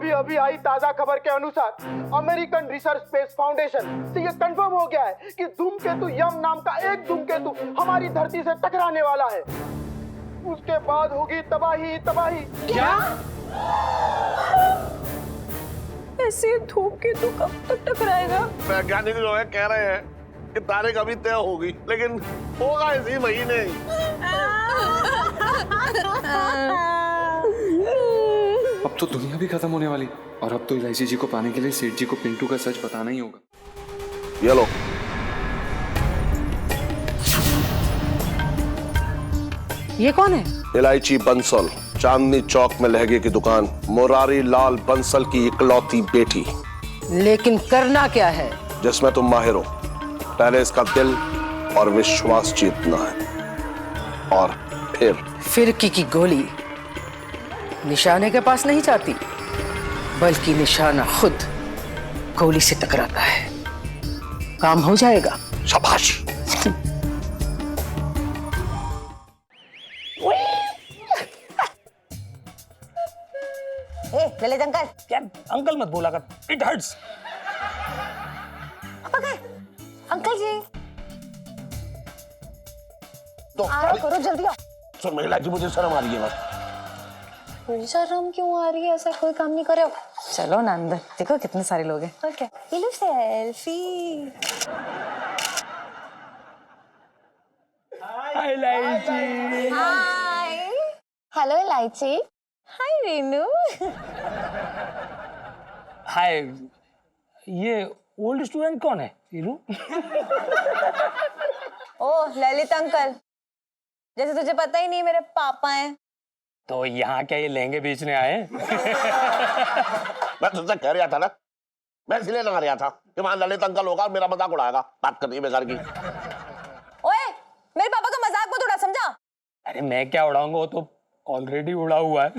अभी अभी आई ताजा खबर के अनुसार अमेरिकन रिसर्च स्पेस फाउंडेशन से ये कंफर्म हो गया है कि धूमकेतु यम नाम का एक धूमकेतु हमारी धरती से टकराने वाला है। उसके बाद होगी तबाही तबाही। क्या? ऐसे धूमकेतु कब तक टकराएगा? वैज्ञानिक जो है कह रहे हैं कि तारीख अभी तय होगी, लेकिन होगा इसी महीने ही। अब तो दुनिया भी खत्म होने वाली, और अब तो इलायची जी को पाने के लिए सेठ जी को पिंटू का सच बताना ही होगा। ये लो। ये कौन है? इलायची बंसल, चांदनी चौक में लहंगे की दुकान, मुरारी लाल बंसल की इकलौती बेटी। लेकिन करना क्या है? जिसमें तुम माहिर हो। पहले इसका दिल और विश्वास जीतना है, और फिरकी की गोली निशाने के पास नहीं जाती, बल्कि निशाना खुद गोली से टकराता है। काम हो जाएगा। शाबाश। ललित अंकल। क्या अंकल मत बोला कर, इट हर्ट्स। अंकल जी तो करो जल्दी आओ। सुन महिला जी, मुझे शर्म आ रही है बस। मुझे शर्म क्यों आ रही है? ऐसा कोई काम नहीं करे। चलो ना अंदर, देखो कितने सारे लोग हैं। ओके, ये लो सेल्फी। हाय इलायची। हाय। हेलो इलायची। हाय रीनू। हाय, ये ओल्ड स्टूडेंट कौन है? रीनू। ओ ललित अंकल, जैसे तुझे पता ही नहीं मेरे पापा हैं। तो यहाँ क्या ये लहंगे बेचने आए हैं? मैं तुझसे कह रहा था ना, मैं इसलिए ना रहा था कि वहां ललित अंकल होगा और मेरा मजाक उड़ाएगा। बात करनी है बेकार की। ओए, मेरे पापा का मजाक मत उड़ा, समझा? अरे मैं क्या उड़ाऊंगा, वो तो ऑलरेडी उड़ा हुआ है।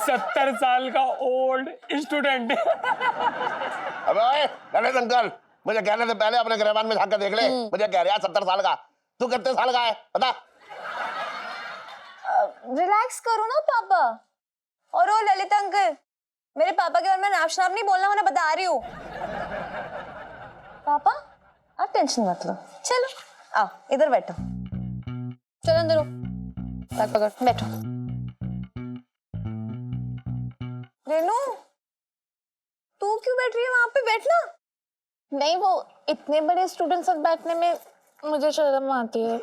70 साल का ओल्ड स्टूडेंट। अबे ओए ललित अंकल, मुझे कहने से पहले अपने गिरबान में झांक देख ले। मुझे कह रहा 70 साल का, तू कितने साल का है बता? रिलैक्स करो ना पापा। और ओ ललित अंकल, मेरे पापा के बारे में नाम शनाम नहीं बोलना, मैं बता रही हूँ। पापा आप टेंशन मत लो, चलो आओ इधर बैठो। चलो अंदर आओ, बैग पकड़ बैठो। रेनू, तू क्यों बैठ रही है वहां पे? बैठना। नहीं, वो इतने बड़े स्टूडेंट साथ बैठने में मुझे शर्म आती है।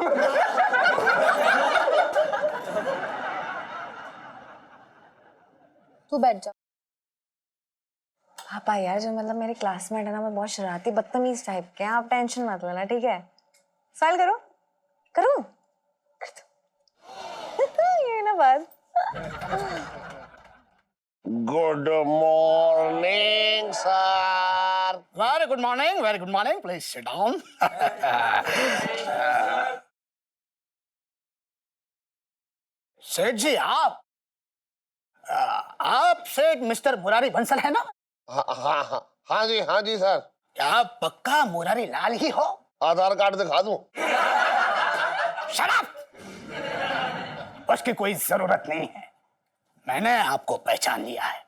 तू बैठ जा। पापा यार, जो मतलब मेरे क्लासमेट है ना, मैं बहुत शरारती बदतमीज टाइप के हैं। आप टेंशन मत लेना, ठीक है? स्माइल करो, करो, ये ना बात। Good morning sir. Very good morning, very good morning. Please sit down. सेठ जी, आप सेठ मिस्टर मुरारी बंसल है ना? हाँ जी सर। क्या पक्का मुरारी लाल ही हो? आधार कार्ड दिखा दूं? Shut up! उसकी कोई जरूरत नहीं है, मैंने आपको पहचान लिया है।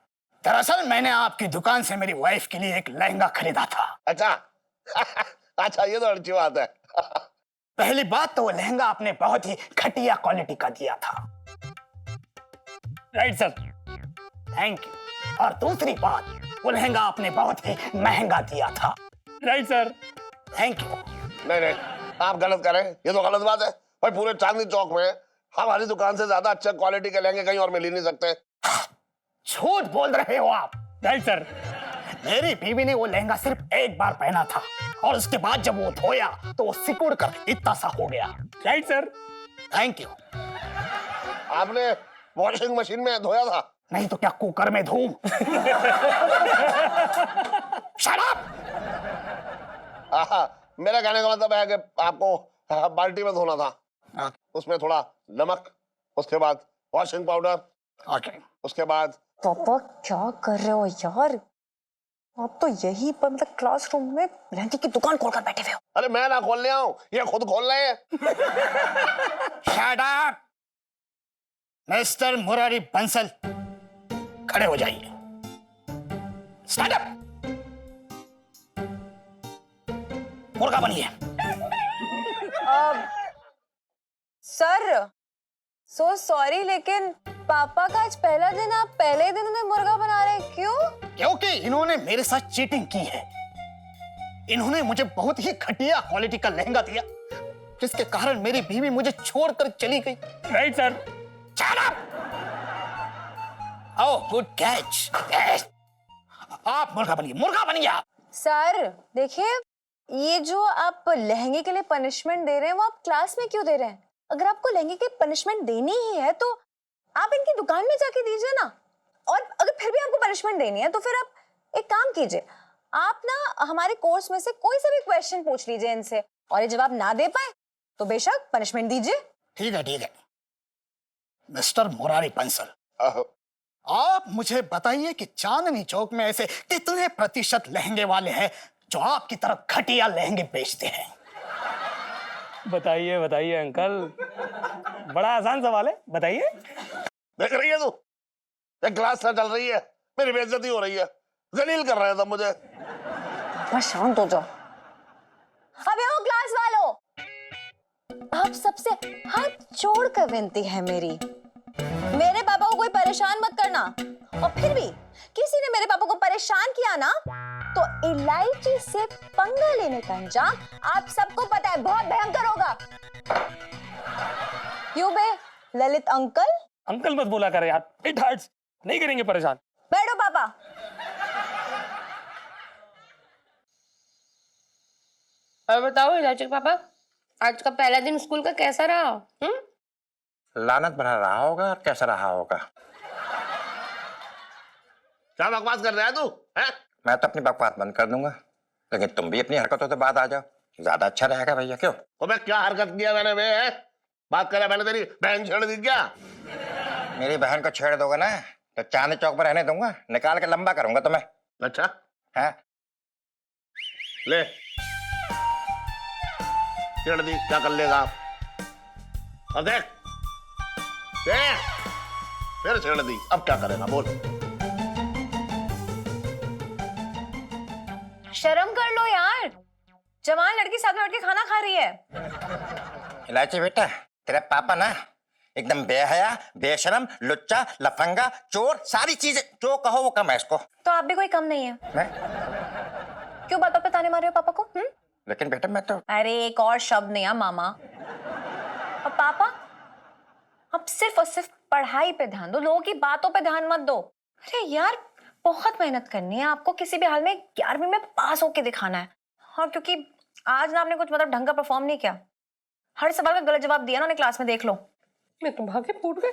दरअसल मैंने आपकी दुकान से मेरी वाइफ के लिए एक लहंगा खरीदा था। अच्छा। अच्छा, ये तो अच्छी बात है। पहली बात तो वो लहंगा आपने बहुत ही घटिया क्वालिटी का दिया था। Right sir. Thank you. और दूसरी बात, वो लहंगा आपने बहुत ही महंगा दिया था। Right sir. Thank you. नहीं, आप गलत कर रहे हैं। ये तो गलत बात है भाई। पूरे चांदनी चौक में हमारी दुकान से ज्यादा अच्छा क्वालिटी के लहंगे कहीं और मिल ही नहीं सकते। झूठ बोल रहे हो आप। Right sir. मेरी बीवी ने वो लहंगा सिर्फ एक बार पहना था, और उसके बाद जब वो धोया तो वो सिकुड़ कर इतना सा हो गया। Right sir. Thank you. आपने वॉशिंग मशीन में धोया था? नहीं तो क्या कुकर में धूम? Shut up! मेरा कहने का मतलब है कि आपको बाल्टी में धोना था। उसमें थोड़ा नमक, उसके बाद वॉशिंग पाउडर, उसके बाद। पापा क्या कर रहे हो यार? आप तो यही मतलब क्लासरूम में लहंगे की दुकान खोलकर बैठे हुए हो। अरे मैं ना खोलने आऊं, ये खुद खोल रहे हैं। Shut up! Mister Murari Bansal, खड़े हो जाइए। स्टैंड अप, मुर्गा बनिए। सर सो सॉरी, लेकिन पापा का आज पहला दिन, आप पहले ही दिन उन्हें मुर्गा बना रहे हैं, क्यों? क्योंकि इन्होंने मेरे साथ चीटिंग की है। इन्होंने मुझे बहुत ही घटिया क्वालिटी का लहंगा दिया, जिसके कारण मेरी बीवी मुझे छोड़कर चली गई। Right sir. Shut up! Oh, good catch. Yes. आप मुर्गा बनिए, मुर्गा बनिए आप। सर देखिए, ये जो आप लहंगे के लिए पनिशमेंट दे रहे हैं वो आप क्लास में क्यों दे रहे हैं? अगर आपको लहंगे की पनिशमेंट देनी ही है तो आप इनकी दुकान में जाके दीजिए ना। और अगर फिर भी आपको पनिशमेंट देनी है तो फिर आप एक काम कीजिए, आप ना हमारे कोर्स में से कोई सा भी क्वेश्चन पूछ लीजिए इनसे, और ये जवाब ना दे पाए तो बेशक पनिशमेंट दीजिए। ठीक है मिस्टर मुरारी बंसल, आप मुझे बताइए कि चांदनी चौक में ऐसे कितने प्रतिशत लहंगे वाले हैं जो आपकी तरह घटिया लहंगे बेचते हैं? बताइए बताइए अंकल, बड़ा आसान सवाल है, बताइए। देख रही है तू, एक क्लास ना चल रही है, मेरी बेइज्जती हो रही है, जलील कर रहे थे मुझे। बस शांत हो जाओ। अबे ओ क्लास वालों, आप सबसे हाथ जोड़कर विनती है मेरी, मेरे पापा को कोई परेशान मत करना। और फिर भी किसी ने मेरे पापा को परेशान किया ना तो इलायची से पंगा लेने का अंजाम आप सबको पता है, बहुत भयंकर होगा। क्यों बे ललित अंकल? अंकल मत बोला कर यार, इट हर्ट्स। नहीं करेंगे परेशान। बैठो पापा। और बताओ इलायची पापा, आज का पहला दिन स्कूल का कैसा रहा? लानत बना रहा होगा और कैसा रहा होगा। क्या बकवास कर रहा है तू? हैं? मैं तो अपनी बकवास बंद कर दूंगा, लेकिन तुम भी अपनी हरकतों से बात आ जाओ, ज्यादा अच्छा रहेगा भैया। क्यों? तो मैं क्या हरकत किया मैंने बे? बात करे मैंने, तेरी बहन छेड़ दी क्या? मेरी बहन को छेड़ दोगे ना तो चांदनी चौक पर रहने दूंगा, निकाल के लंबा करूंगा तुम्हें। अच्छा है ले, छेड़ दी, क्या कर लेगा आप? अब देख देख, फिर छेड़ दी, अब क्या करेगा बोल? शर्म कर लो यार, जवान लड़की साथ में बैठ के खाना खा रही है। इलायची बेटा, तेरे पापा ना एकदम बेहया, बेशरम, लुच्चा, लफंगा, चोर, सारी चीजें जो कहो वो कम है इसको। तो आप भी कोई कम नहीं है। मैं? क्यों बात पे ताने मारे हो पापा को? लेकिन बेटा मैं तो, अरे एक और शब्द नहीं है मामा। और पापा, अब सिर्फ और सिर्फ पढ़ाई पे ध्यान दो, लोगों की बातों पे ध्यान मत दो। अरे यार बहुत मेहनत करनी है आपको, किसी भी हाल में 11वीं में पास होके दिखाना है। और क्योंकि आज ना आपने कुछ मतलब ढंग का परफॉर्म नहीं किया, हर सवाल का गलत जवाब दिया ना उन्हें क्लास में, देख लो। मैं तो भागे फूट गए।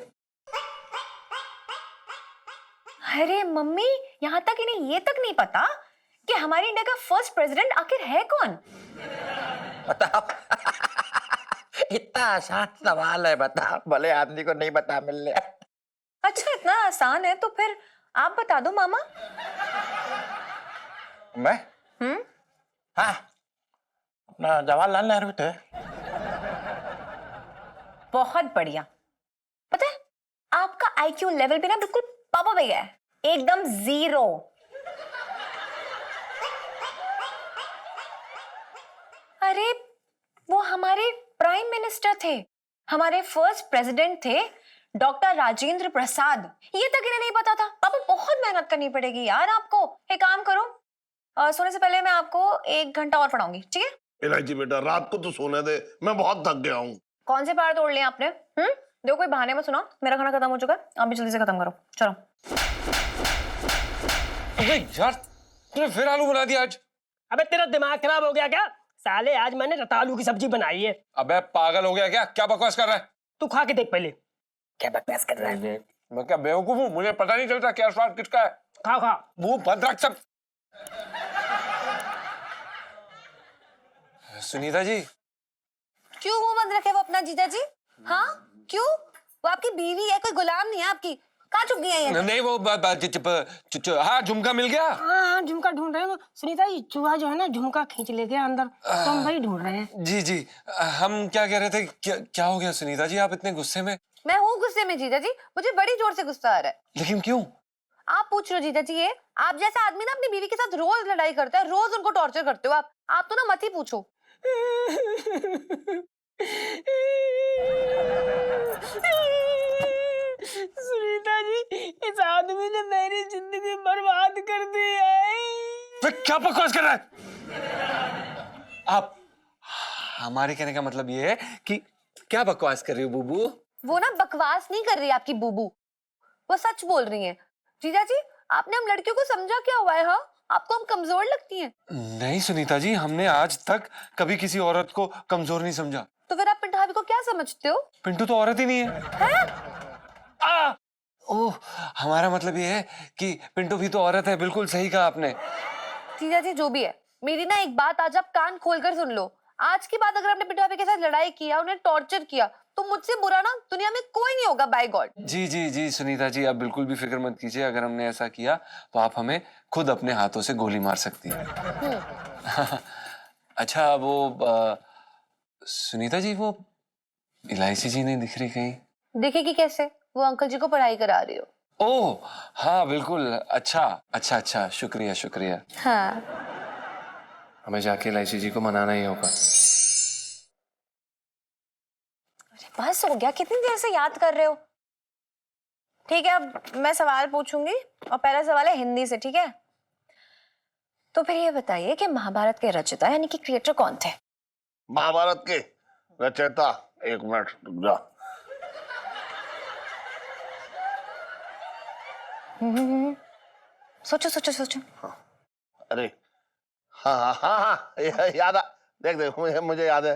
अरे मम्मी, यहाँ तक इन्हें ये तक नहीं पता कि हमारी इंडिया का फर्स्ट प्रेसिडेंट आखिर है कौन? बताओ। इतना आसान सवाल है, बता, भले आदमी को नहीं बता मिल रहा। अच्छा इतना आसान है तो फिर आप बता दो मामा। मैं? हाँ, अपना जवाहरलाल नेहरू थे। बहुत बढ़िया। पता है आपका आईक्यू लेवल भी ना बिल्कुल पापा पे गया है, एकदम 0। अरे वो हमारे प्राइम मिनिस्टर थे, हमारे फर्स्ट प्रेसिडेंट थे डॉक्टर राजेंद्र प्रसाद। ये तक इन्हें नहीं पता था। पापा बहुत मेहनत करनी पड़ेगी यार आपको। एक काम करो, सोने से पहले मैं आपको 1 घंटा और पढ़ाऊंगी, ठीक है? इलायची बेटा, रात को तो सोने दे, मैं बहुत थक गया हूँ। कौन से पहाड़ तोड़ लिए आपने? देखो कोई बहाने मत सुनाओ, मेरा खाना खत्म हो चुका है, आप भी जल्दी से खत्म करो, चलो। अबे यार, तूने फिर आलू बना दिया आज। अबे तेरा दिमाग खराब हो गया क्या? साले आज मैंने रतालू की सब्जी बनाई है। अबे पागल हो गया क्या? क्या बकवास कर रहा है? तू खा के देख पहले, क्या बकवास कर रहा है। मैं क्या बेवकूफ हूँ? मुझे पता नहीं चलता क्या स्वाद किसका है। खा खा। मुंह बंद रख सब। सुनीता जी, क्यों मुंह बंद रखे वो अपना जीजा जी? हाँ क्यों? वो आपकी बीवी है, कोई गुलाम नहीं है आपकी। कहाँ छुप गई है ये? नहीं वो हाँ झुमका मिल गया। हाँ झुमका ढूंढ रहे हैं सुनीता जी, चूहा जो है ना झुमका खींच ले गया अंदर, तो हम वही ढूंढ रहे हैं। जी जी, हम क्या कह रहे थे, क्या हो गया सुनीता जी, आप इतने गुस्से में? मैं हूँ गुस्से में जीजा जी, मुझे बड़ी जोर से गुस्सा आ रहा है। लेकिन क्यों? आप पूछ रहे हो जीजा जी ये? आप जैसा आदमी ना अपनी बीवी के साथ रोज लड़ाई करता है, रोज उनको टॉर्चर करते हो आप तो ना मत ही पूछो। सुनीता जी, इस आदमी ने मेरी जिंदगी बर्बाद कर दी है। वे क्या बकवास कर रहा है आप? हमारे कहने का मतलब ये है कि क्या बकवास कर रही हो बुबू? वो ना बकवास नहीं कर रही आपकी बूबू, वो सच बोल रही है। जीजा जी, आपने हम लड़कियों को समझा क्या हुआ है? हाँ, आपको हम कमजोर लगती हैं? नहीं सुनीता जी, हमने आज तक कभी किसी औरत को कमजोर नहीं समझा। तो फिर आप पिंटू भाभी को क्या समझते हो? पिंटू तो औरत ही नहीं है। ओह, हमारा मतलब ये है कि पिंटू भी तो औरत है। बिल्कुल सही कहा आपने। जीजा जी, जो भी है, मेरी ना एक बात आज आप कान खोलकर सुन लो। आज के बाद अगर आपने पिंटू भाभी के साथ लड़ाई किया, उन्हें टॉर्चर किया, तो मुझसे बुरा ना दुनिया में कोई नहीं होगा, बाय गॉड। जी जी जी सुनीता जी, आप बिल्कुल भी फिक्र मत कीजिए। अगर हमने ऐसा किया तो आप हमें खुद अपने हाथों से गोली मार सकती हैं। अच्छा, वो सुनीता जी, वो इलायची जी नहीं दिख रही कहीं? देखेगी कैसे? वो अंकल जी को पढ़ाई करा रही हो। ओह हाँ बिल्कुल। अच्छा अच्छा अच्छा, शुक्रिया शुक्रिया। हाँ, हमें जाके इलायची जी को मनाना ही होगा। बस हो गया, कितनी देर से याद कर रहे हो? ठीक है, अब मैं सवाल पूछूंगी और पहला सवाल है हिंदी से, ठीक है? तो फिर ये बताइए कि महाभारत के रचयिता यानी कि क्रिएटर कौन थे? महाभारत के रचयिता, एक मिनट रुक जा। सोचो सोचो सोचो। अरे हाँ हाँ हाँ हाँ, याद आ, देख देख मुझे याद है।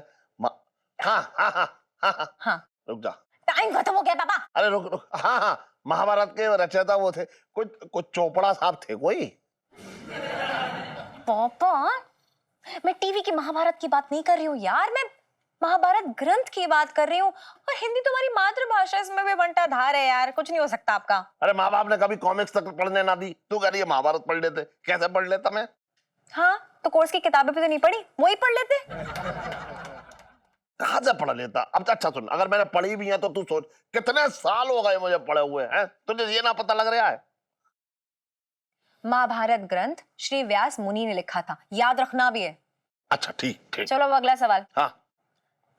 हाँ हाँ हाँ हाँ हाँ, हाँ, रुक जा। टाइम खत्म हो गया पापा। अरे रुक रुक, हाँ हाँ, महाभारत के रचयिता वो थे, कुछ कुछ चोपड़ा साहब थे कोई। पापा, मैं टीवी की महाभारत की बात नहीं कर रही हूँ यार, मैं महाभारत ग्रंथ की बात कर रही हूँ। और हिंदी तुम्हारी मातृभाषा, इसमें भी बंटा धार है यार, कुछ नहीं हो सकता आपका। अरे माँ बाप ने कभी कॉमिक्स तक पढ़ने ना दी, तू कह रही है महाभारत पढ़ लेते? कैसे पढ़ लेता मैं? हाँ, तो कोर्स की किताबें भी तो नहीं पढ़ी, वही पढ़ लेते। कहाँ से पढ़ लेता? अब अच्छा सुन, अगर मैंने पढ़ी भी है तो तू सोच कितने साल हो गए मुझे पढ़े हुए हैं, तुझे ये ना पता लग रहा है? महाभारत ग्रंथ श्री व्यास मुनि ने लिखा था, याद रखना भी है। अच्छा ठीक ठीक। चलो अब अगला सवाल। हाँ,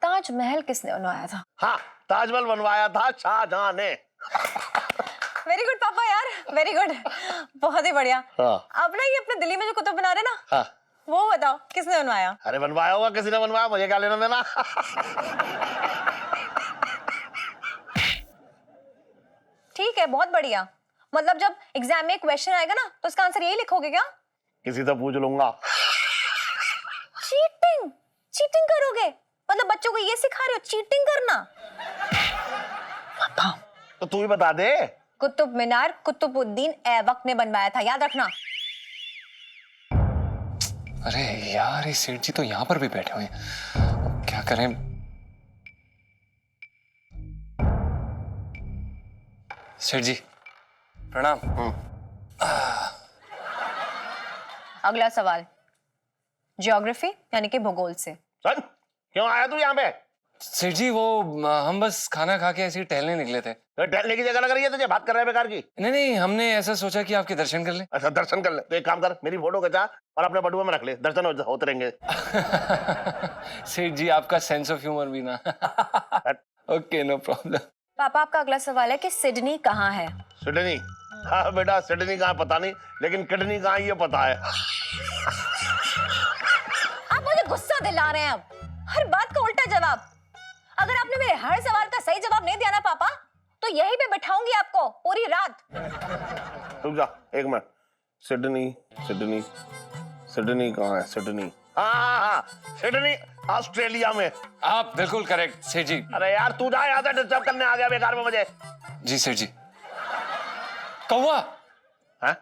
ताजमहल किसने बनवाया था? हाँ, ताजमहल बनवाया था शाहजहां ने। वेरी गुड पापा यार, वेरी गुड, बहुत ही बढ़िया। हाँ। अब ना ये अपने दिल्ली में जो कुतुब बना रहे ना, हाँ। वो बताओ किसने बनवाया? अरे बनवाया होगा, किसी ने बनवाया, मुझे क्या लेना देना। ठीक है, बहुत बढ़िया। मतलब जब एग्जाम में क्वेश्चन आएगा ना, तो उसका आंसर यही लिखोगे क्या? किसी से पूछ लूंगा। चीटिंग? चीटिंग करोगे? मतलब बच्चों को ये सिखा रहे हो चीटिंग करना? पापा, तो तू ही बता दे। कुतुब मीनार कुतुबुद्दीन ऐबक ने बनवाया था, याद रखना। अरे यार, ये सेठ जी तो यहाँ पर भी बैठे हुए हैं, क्या करें? सेठ जी प्रणाम। अगला सवाल ज्योग्राफी यानी कि भूगोल से। सन, क्यों आया तू यहाँ पे? सेठ जी वो हम बस खाना खा के ऐसे ही टहलने निकले थे। तो टहलने की जगह लग रही है तुझे, बात कर रहा है बेकार की। नहीं नहीं, हमने ऐसा सोचा कि आपके दर्शन कर लें। अच्छा दर्शन कर ले, तो एक काम कर, मेरी फोटो खिंचा और अपने बटुए में रख ले, दर्शन होते रहेंगे। सेठ जी आपका सेंस ऑफ ह्यूमर भी ना। Okay, no problem. पापा, आपका अगला सवाल है कि सिडनी कहाँ है? सिडनी? हाँ बेटा, सिडनी कहाँ पता नहीं, लेकिन किडनी कहाँ ये पता है। आप मुझे गुस्सा दिला रहे हैं। अब हर बात का उल्टा जवाब। अगर आपने मेरे हर सवाल का सही जवाब नहीं दिया ना पापा, तो यहीं पे बैठाऊंगी आपको पूरी रात। रुक जा एक मिनट। सिडनी सिडनी सिडनी कहाँ है? सिडनी, हाँ, सिडनी ऑस्ट्रेलिया में। आप बिल्कुल करेक्ट सेठ जी। अरे यार तू जा, यहाँ से डिस्टर्ब करने आ गया बेकार में मुझे। जी सेठ जी। कौवा है?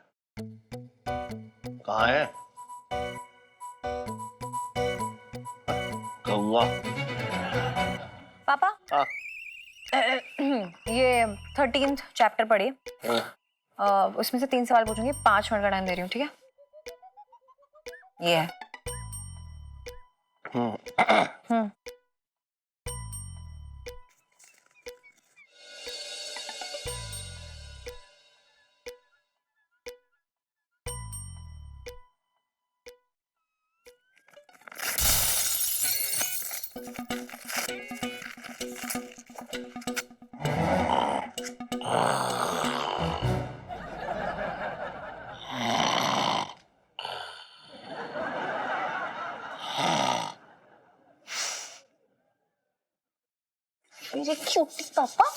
कहाँ है कौवा? पापा, हाँ। ये 13th चैप्टर पढ़िए। उसमें से 3 सवाल पूछूंगी, 5 मिनट का टाइम दे रही हूँ, ठीक है? ये है। मेरे क्यूटी पापा।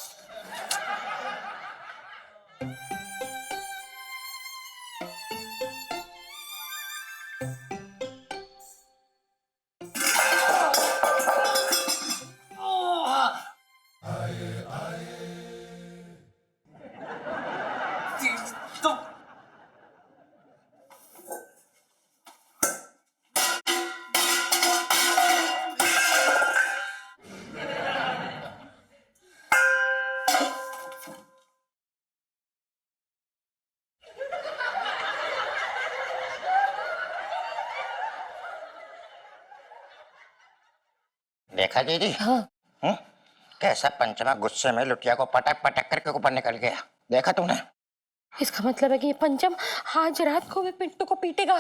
देखा दीदी? हाँ। कैसा पंचमा गुस्से में लुटिया को पटक पटक करके ऊपर निकल गया। देखा तूने? इसका मतलब है कि ये पंचम आज रात को भी पिंटू को पीटेगा।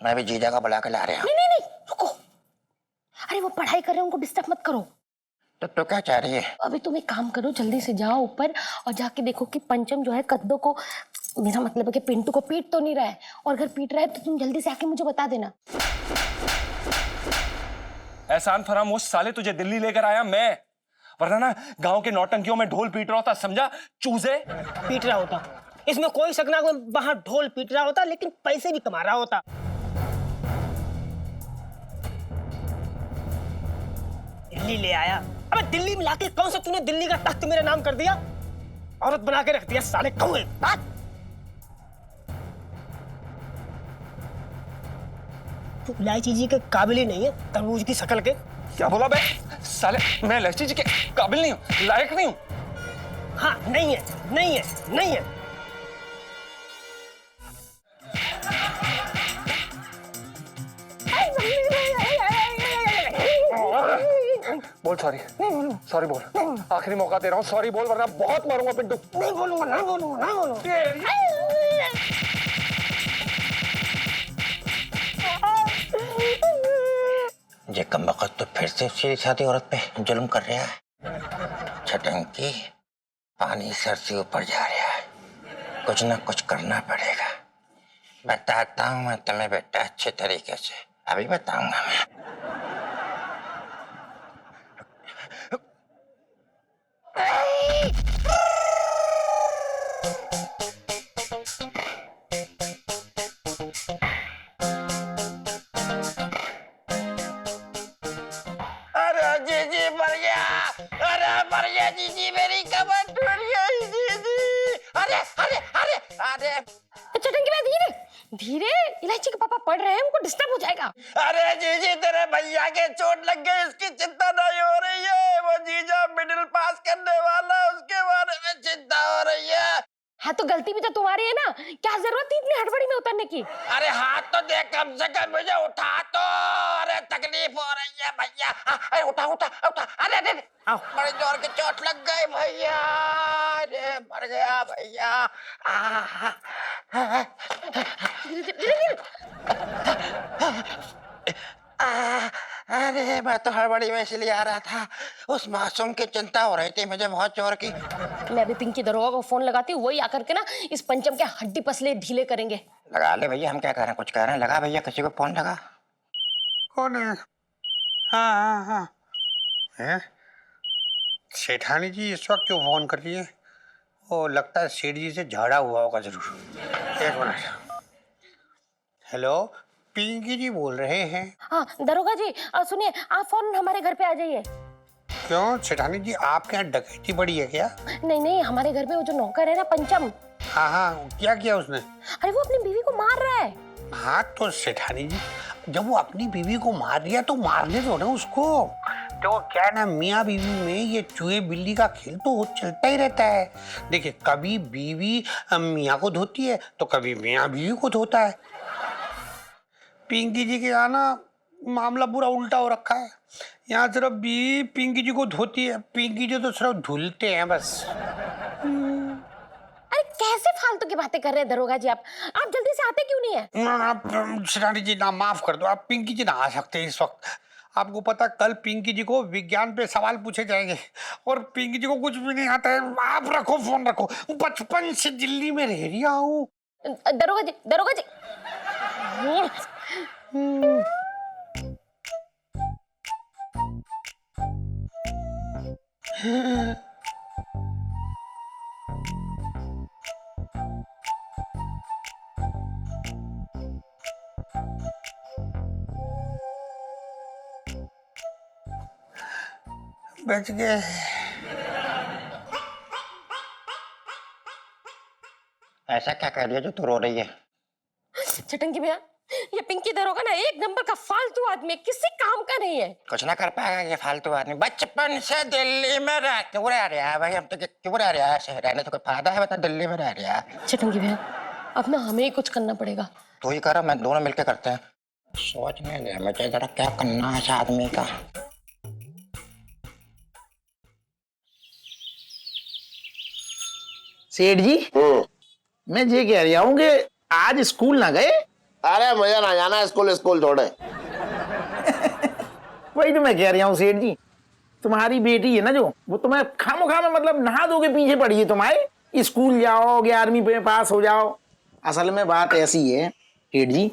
मैं भी जीजा का बुला के ला रहा हूँ। नहीं नहीं नहीं, रुको। अरे वो पढ़ाई कर रहे हैं, उनको डिस्टर्ब मत करो। तो तू क्या चाह रही है? अभी तुम एक काम करो, जल्दी से जाओ ऊपर और जाके देखो कि पंचम जो है कद्दू को, मेरा मतलब है कि पिंटू को पीट तो नहीं रहा है, और अगर पीट रहा है तो तुम जल्दी से आके मुझे बता देना। एहसान फरामोश साले, तुझे दिल्ली लेकर आया मैं, वरना ना गांव के नौटंकियों में ढोल पीट रहा होता, समझा चूजे? पीट रहा होता, इसमें कोई शक ना, वहां ढोल पीट रहा होता लेकिन पैसे भी कमा रहा होता। दिल्ली ले आया। अबे दिल्ली में लाके कौन सा तूने दिल्ली का तख्त मेरे नाम कर दिया? औरत बना के रख दिया साले कौए। तू इलायची जी के काबिल ही नहीं है, तरबूज की शक्ल के। क्या बोला बे साले? मैं इलायची जी के काबिल नहीं हूँ, लायक नहीं हूँ। हाँ, नहीं है, नहीं है, नहीं है। बोल सॉरी, सॉरी बोल, आखिरी मौका दे रहा हूँ, सॉरी बोल वरना बहुत मारूंगा पिंटू। नहीं बोलूंगा, नहीं बोलूंगा, नहीं बोलूंगा। ये कमबख्त तो फिर से सीधी सादी औरत पे जुल्म कर रहा है। छटंकी, पानी सर से ऊपर जा रहा है, कुछ ना कुछ करना पड़ेगा। बताता हूँ मैं तुम्हें बेटा अच्छे तरीके से, अभी बताऊंगा मैं। अरे जीजी मर गया, अरे मर गया जीजी, मेरी कमर टूट गई जीजी। अरे अरे अरे अरे चटंगी में धीरे धीरे, इलायची के पापा पढ़ रहे हैं, उनको डिस्टर्ब हो जाएगा। अरे जीजी, तेरे भैया के चोट लग गई, इसकी चिंता नहीं हो रही है। वो जीजा मिडिल पास करने वाला, उसके बारे में चिंता हो रही है। हाँ तो गलती भी तो तुम्हारी है ना, क्या जरूरत थी इतनी हड़बड़ी में उतरने की? अरे हाथ तो दे कम से कम, मुझे उठा तो। अरे तकलीफ हो रही है भैया। अरे उठा उठा उठा। अरे अरे बड़े जोर की चोट लग गई भैया, अरे मर गया भैया। अरे मैं तो हड़बड़ी में इसलिए आ रहा था, उस मासूम की चिंता हो रही थी मुझे बहुत जोर की। मैं भी पिंकी दरोगा को फोन लगाती हूँ, वही आकर के ना इस पंचम के हड्डी पसले ढीले करेंगे। लगा ले भैया, हम क्या कह रहे हैं, कुछ कह रहे हैं, लगा भैया, किसी को फोन लगा। कौन है? हाँ हाँ हाँ, हैं? सेठानी जी इस वक्त क्यों फोन कर रही है? वो लगता है सेठ जी से झगड़ा हुआ होगा जरूर। एक मिनट। हेलो, पिंकी जी बोल रहे हैं? हाँ दरोगा जी, सुनिए, आप फौरन हमारे घर पे आ जाइए। क्यों सेठानी जी, आपके यहाँ डकैती पड़ी है क्या? नहीं नहीं, हमारे घर पे वो जो नौकर है ना पंचम, हाँ हाँ, क्या किया उसने? अरे वो अपनी बीवी को मार रहा है। हाँ तो सेठानी जी, जब वो अपनी बीवी को मार दिया तो मारने दो ना उसको। तो क्या है ना, मियाँ बीवी में ये चूहे बिल्ली का खेल तो चलता ही रहता है। देखिए, कभी बीवी मियाँ को धोती है तो कभी मियाँ बीवी को धोता है। पिंकी जी के यहाँ ना मामला पूरा उल्टा हो रखा है। यहाँ सिर्फ बीवी पिंकी जी को धोती है, पिंकी जी तो सिर्फ धुलते हैं बस। अरे कैसे फालतू की बातें कर रहे हैं दरोगा जी, आप जल्दी से आते क्यों नहीं है? ना सेठानी जी ना, माफ कर दो, आप पिंकी जी ना आ सकते इस वक्त। आपको पता कल पिंकी जी को विज्ञान पे सवाल पूछे जाएंगे और पिंकी जी को कुछ भी नहीं आता है। आप रखो फोन रखो, बचपन से दिल्ली में रह रहा हूँ। दरोगा जी, दरोगा जी। बच गए। ऐसा क्या कर दिया जो तू रो रही है? चटंगी भैया, ये पिंकी दरोगा ना एक नंबर का फालतू आदमी है, किसी काम का नहीं है। कुछ ना कर पाएगा ये फालतू आदमी। बचपन से दिल्ली में रह क्यों रह रहा है भाई? हम तो क्यों रह रहा है? ऐसे रहने तो कोई फायदा है? बता, दिल्ली में रह रहा है। चटंगी भैया, अब ना हमें ही कुछ करना पड़ेगा। तू ही करो, मैं दोनों मिलके करते हैं। सोचने दे मुझे जरा क्या करना है इस आदमी का। सेठ जी, मैं ये कह रहा हूँ कि आज स्कूल ना गए? अरे मुझे ना जाना स्कूल, स्कूल छोड़े। वही तो मैं कह रहा हूँ सेठ जी, तुम्हारी बेटी है ना जो, वो तुम्हें खामोखा में मतलब नहा धो के पीछे पड़ी है तुम्हारे। स्कूल जाओ, 11वीं में पास हो जाओ। असल में बात ऐसी है सेठ जी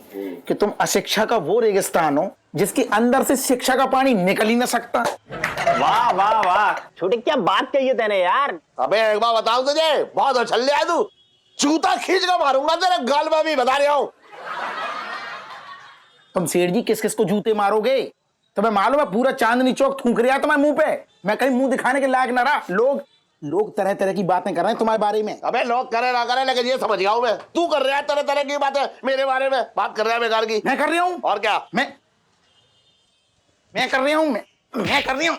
कि तुम अशिक्षा का वो रेगिस्तान हो जिसके अंदर से शिक्षा का पानी निकल ही ना सकता। वाह वाह वाह, छोटे क्या बात कही है तेने यार। अबे एक बार बताऊं तुझे, बहुत उछल है तू। जूता खींच कर मारूंगा तेरे गाल में, भी बता रहा हूं। तुम सेठ जी किस किस को जूते मारोगे? तुम्हें मालूम है पूरा चांदनी चौक थूक रहा तुम्हारे मुंह पे। मैं कहीं मुंह दिखाने के लायक ना रहा। लोग तरह तरह की बातें कर रहे हैं तुम्हारे बारे में। अबे लोग करे ना करे, लेकिन ये समझ गया हूं मैं, तू कर रहा है तरह तरह की बातें मेरे बारे में। बात कर रहा है बेकार की। मैं कर रहा हूं? और क्या? मैं कर रहा हूं। मैं कर रहा हूं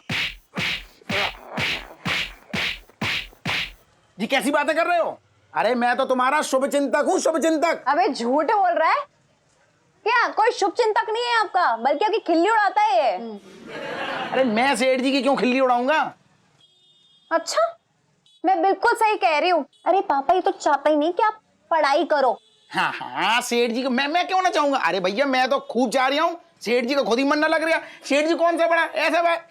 जी। कैसी बातें कर रहे हो? अरे मैं तो तुम्हारा शुभ चिंतक हूँ, शुभ चिंतक। अबे झूठ बोल रहा है क्या? कोई शुभ चिंतक नहीं है आपका, बल्कि आपकी खिल्ली उड़ाता है ये। अरे मैं सेठ जी की क्यों खिल्ली उड़ाऊंगा? अच्छा, मैं बिल्कुल सही कह रही हूँ। अरे पापा ये तो चाहता ही नहीं कि आप पढ़ाई करो। हाँ सेठ जी को मैं क्यों ना चाहूंगा? अरे भैया मैं तो खूब चाह रहा हूँ। सेठ जी का खुद ही मन ना लग रहा। सेठ जी कौन सा बड़ा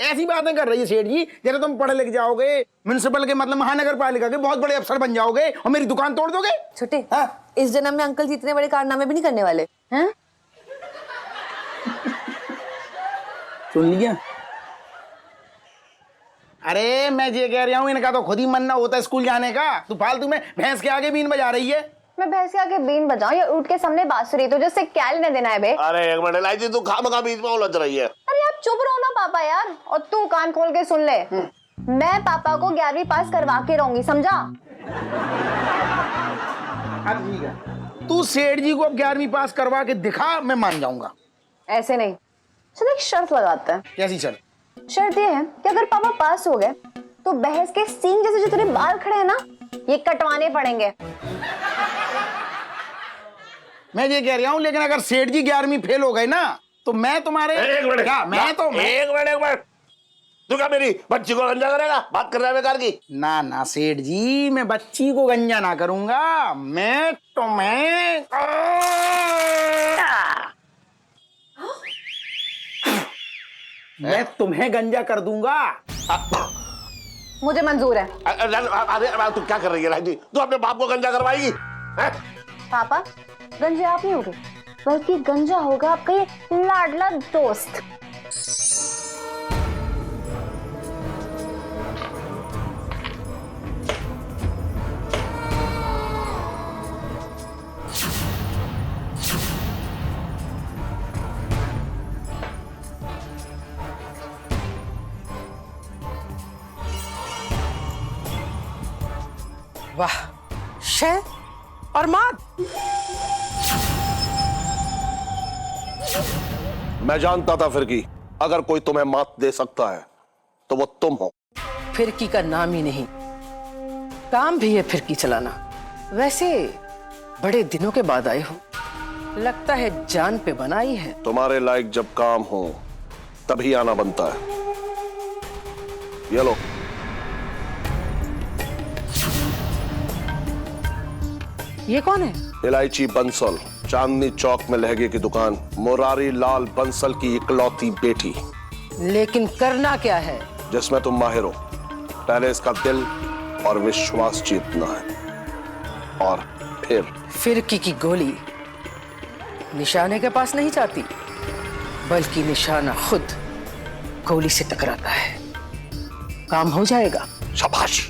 ऐसी बातें कर रही है सेठ जी, जैसे तुम पढ़े लिख जाओगे, म्युनिसिपल के मतलब महानगर पालिका के बहुत बड़े अफसर बन जाओगे और मेरी दुकान तोड़ दोगे। छोटे, हाँ? इस जन्म में अंकल जी इतने बड़े कारनामे भी नहीं करने वाले हैं। सुन लिया? अरे मैं ये कह रहा हूँ, इनका तो खुद ही मन ना होता स्कूल जाने का। तू फालतू में भैंस के आगे बीन बजा रही है। मैं भैंस के आगे बीन बजाऊं या ऊँट के सामने बांसुरी? तो जिससे क्या लेना देना है बे? अरे एक मिनट लाइजी, तू खामखा बीच में उलझ रही है। अरे आप चुप रहो ना पापा यार, और तू कान खोल के सुन ले। मैं पापा को 11वीं पास करवा के रहूंगी, समझा? हाँ ठीक है, तू सेठ जी को अब 11वीं पास करवा के दिखा, मैं मान जाऊंगा। ऐसे नहीं, चलो एक शर्त लगाते हैं। कैसी शर्त? शर्त ये है कि अगर पापा पास हो गए तो बहस के सींग जैसे जो तेरे बाल खड़े हैं ना, ये कटवाने पड़ेंगे। मैं ये कह रहा हूँ, लेकिन अगर सेठ जी 11वीं फेल हो गए ना तो मैं तुम्हारे एक मिनट, क्या एक मिनट तू क्या मेरी बच्ची को गंजा करेगा? बात कर रहा है बेकार की। ना सेठ जी, मैं बच्ची को गंजा ना करूंगा, मैं तुम्हें गंजा कर दूंगा। मुझे मंजूर है। अरे तू क्या कर रही है लाइजी? तू अपने बाप को गंजा करवाएगी? पापा गंजे आप नहीं होगे, बल्कि गंजा होगा आपका ये लाडला दोस्त। वाह, शह और मात। मैं जानता था फिरकी, अगर कोई तुम्हें मात दे सकता है तो वो तुम हो। फिरकी का नाम ही नहीं, काम भी है फिरकी चलाना। वैसे बड़े दिनों के बाद आए हो, लगता है जान पे बनाई है। तुम्हारे लायक जब काम हो तभी आना बनता है। ये लो। ये कौन है? इलायची बंसल, चांदनी चौक में लहंगे की दुकान, मुरारी लाल बंसल की इकलौती बेटी। लेकिन करना क्या है? जिसमें तुम माहिर हो। पहले इसका दिल और विश्वास जीतना है, और फिरकी की गोली निशाने के पास नहीं जाती, बल्कि निशाना खुद गोली से टकराता है। काम हो जाएगा। शाबाश।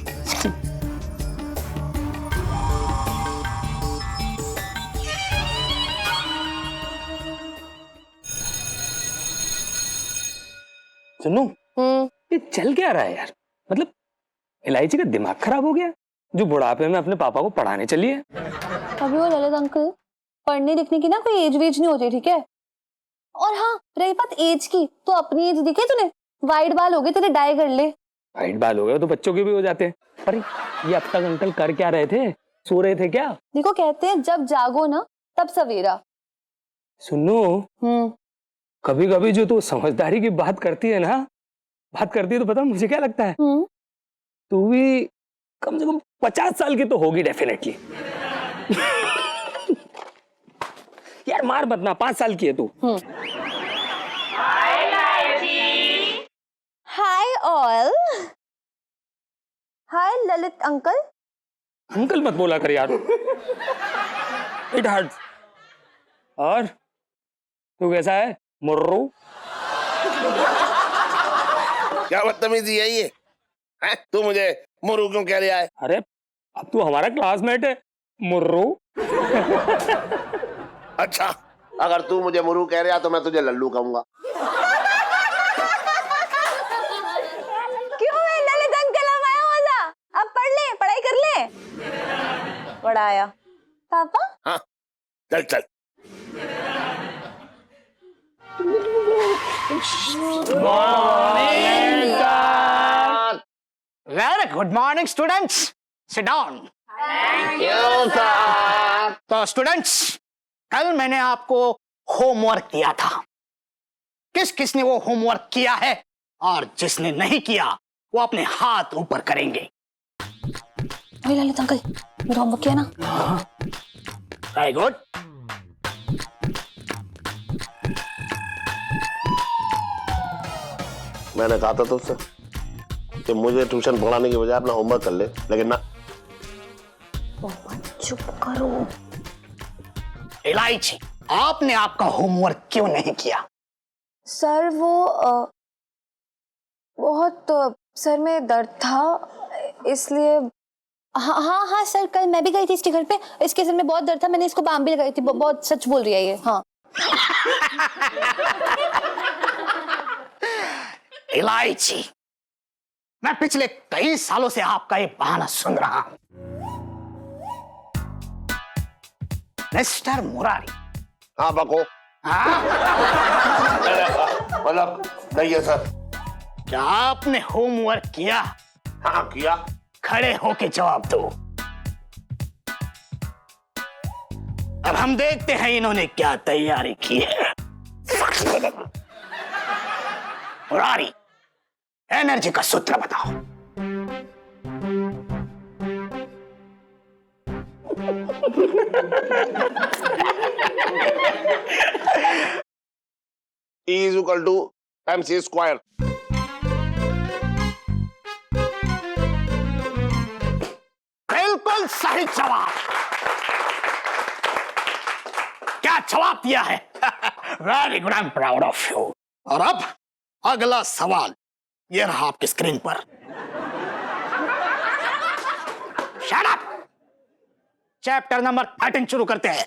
सुनो, ये चल क्या रहा है यार? मतलब इलायची का दिमाग खराब हो गया जो बुढ़ापे में अपने पापा को पढ़ाने चली है। अभी वो ललित अंकल, पढ़ने लिखने की ना कोई एज वेज नहीं होती, ठीक है? और हाँ, रही बात एज की, तो अपनी एज दिखे तूने? वाइट बाल हो गए तेरे, डाई कर ले। वाइट बाल हो गए तो बच्चों के भी हो जाते हैं। अरे ये अब तक अंकल कर क्या रहे थे? सो रहे थे क्या? देखो, कहते हैं जब जागो ना तब सवेरा। सुनो, कभी कभी जो तू समझदारी की बात करती है ना, तो पता मुझे क्या लगता है? तू भी कम से कम 50 साल की तो होगी डेफिनेटली। यार मार मत ना, 5 साल की है तू। Hi all. Hi Lalit uncle. Uncle मत बोला कर यार, इट हर्ट्स। और तू कैसा है मुर्रू? क्या बदतमीजी है ये? तू मुझे मुर्रू क्यों कह रहा है? अरे अब तू हमारा क्लासमेट है मुर्रू। अच्छा, अगर तू मुझे मुर्रू कह रहा तो मैं तुझे लल्लू कहूंगा। क्यों है ललित अंकल, हमारा मजा? अब पढ़ ले, पढ़ाई कर ले। पढ़ाया पापा? हाँ, चल चल। Very good morning students, sit down. तो स्टूडेंट्स, कल मैंने आपको होमवर्क दिया था। किस किसने वो होमवर्क किया है? और जिसने नहीं किया वो अपने हाथ ऊपर करेंगे। ललित अंकल, मेरा होमवर्क किया ना? Very good. मैंने कहा था तुझसे कि मुझे ट्यूशन पढ़ाने की बजाय अपना होमवर्क कर ले, लेकिन ना। चुप करो। इलायची, आपने आपका होमवर्क क्यों नहीं किया? सर वो बहुत सर में दर्द था, इसलिए। हाँ हाँ हाँ सर, कल मैं भी गई थी इसके घर पे, इसके सर में बहुत दर्द था, मैंने इसको बाम भी लगाई थी। बहुत सच बोल रही है ये। हाँ। इलायची, मैं पिछले कई सालों से आपका ये बहाना सुन रहा हूं। मिस्टर मुरारी। हाँ बको। मतलब नहीं है सर। क्या आपने होमवर्क किया? हाँ किया। खड़े होके जवाब दो। अब हम देखते हैं इन्होंने क्या तैयारी की है। मुरारी, एनर्जी का सूत्र बताओ। E is equal to MC square। बिल्कुल सही जवाब। क्या जवाब दिया है? Very good, I am proud of you. और अब अगला सवाल ये रहा आपकी स्क्रीन पर। Shut up. चैप्टर नंबर 13 शुरू करते हैं।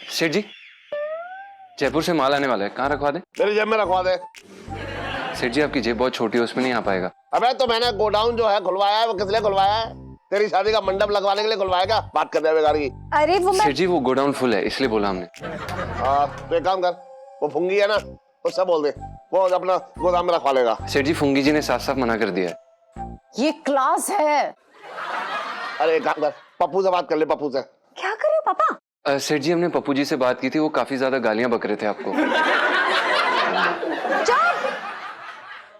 सेठ जी, जयपुर से माल आने वाला है, कहाँ रखवा दे? मेरी जेब में रखवा दे। सेठ जी आपकी जेब बहुत छोटी है, उसमें नहीं आ पाएगा। अबे तो मैंने गोडाउन जो है खुलवाया है, वो किस लिए खुलवाया है? तेरी शादी का मंडप लगवाने के लिए खुलवाया क्या? बात कर रहे बेकार की। अरे वो सेठ जी वो गोडाउन फुल है, इसलिए बोला हमने। तो एक काम कर, वो फुंगी है ना, उससे बोल दे, वो अपना गोदाम में रखवा लेगा। सेठ जी फुंगी जी ने साफ साफ मना कर दिया है। ये क्लास है। अरे एक काम कर, पप्पू से बात कर ले, पप्पू से। क्या कर रहे हो पापा? सेठ जी हमने पप्पू जी से बात की थी, वो काफी ज्यादा गालियां बक रहे थे आपको।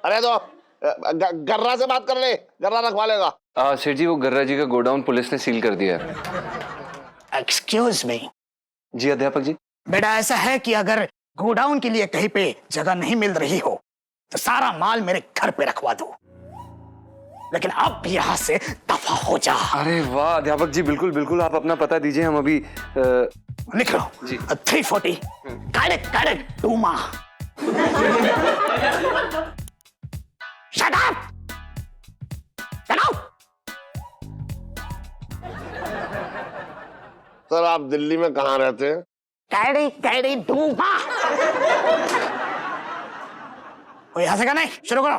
अरे तो गर्रा से बात कर ले, गर्रा रखवा लेगा। सेठ जी वो गर्रा जी का गोडाउन पुलिस ने सील कर दिया है। Excuse me. जी अध्यापक जी। बेटा ऐसा है कि अगर गोडाउन के लिए कहीं पे जगह नहीं मिल रही हो तो सारा माल मेरे घर पे रखवा दो, लेकिन अब यहाँ से दफा हो जा। अरे वाह अध्यापक जी, बिल्कुल बिल्कुल, आप अपना पता दीजिए, हम अभी लिख लो जी। 340 करेक्ट टूमा। शट अप, सर आप दिल्ली में कहाँ रहते हैं? कैडी टूमा। कोई हंसेगा नहीं, शुरू करो।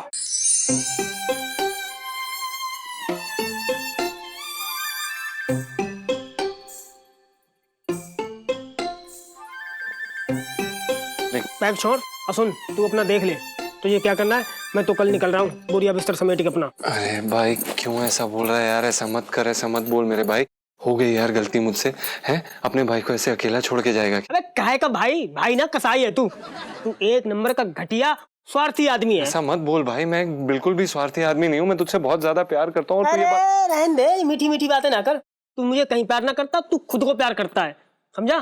बैग छोड़ और सुन, तू अपना देख ले तुझे क्या करना है। मैं तो कल निकल रहा हूँ, बोरिया बिस्तर समेट के अपना। अरे भाई क्यों ऐसा बोल रहा है यार, ऐसा मत कर, ऐसा मत बोल मेरे भाई, हो गई यार गलती मुझसे, हैं? अपने भाई को ऐसे अकेला छोड़ के जाएगा? अबे काहे का भाई, भाई ना कसाई है तू एक नंबर का घटिया स्वार्थी आदमी है। ऐसा मत बोल भाई, मैं बिल्कुल भी स्वार्थी आदमी नहीं हूँ, मैं तुझसे बहुत ज्यादा प्यार करता हूँ। अरे रहने दे, मीठी मीठी बातें ना कर। तू मुझे कहीं प्यार ना करता, तू खुद को प्यार करता है, समझा?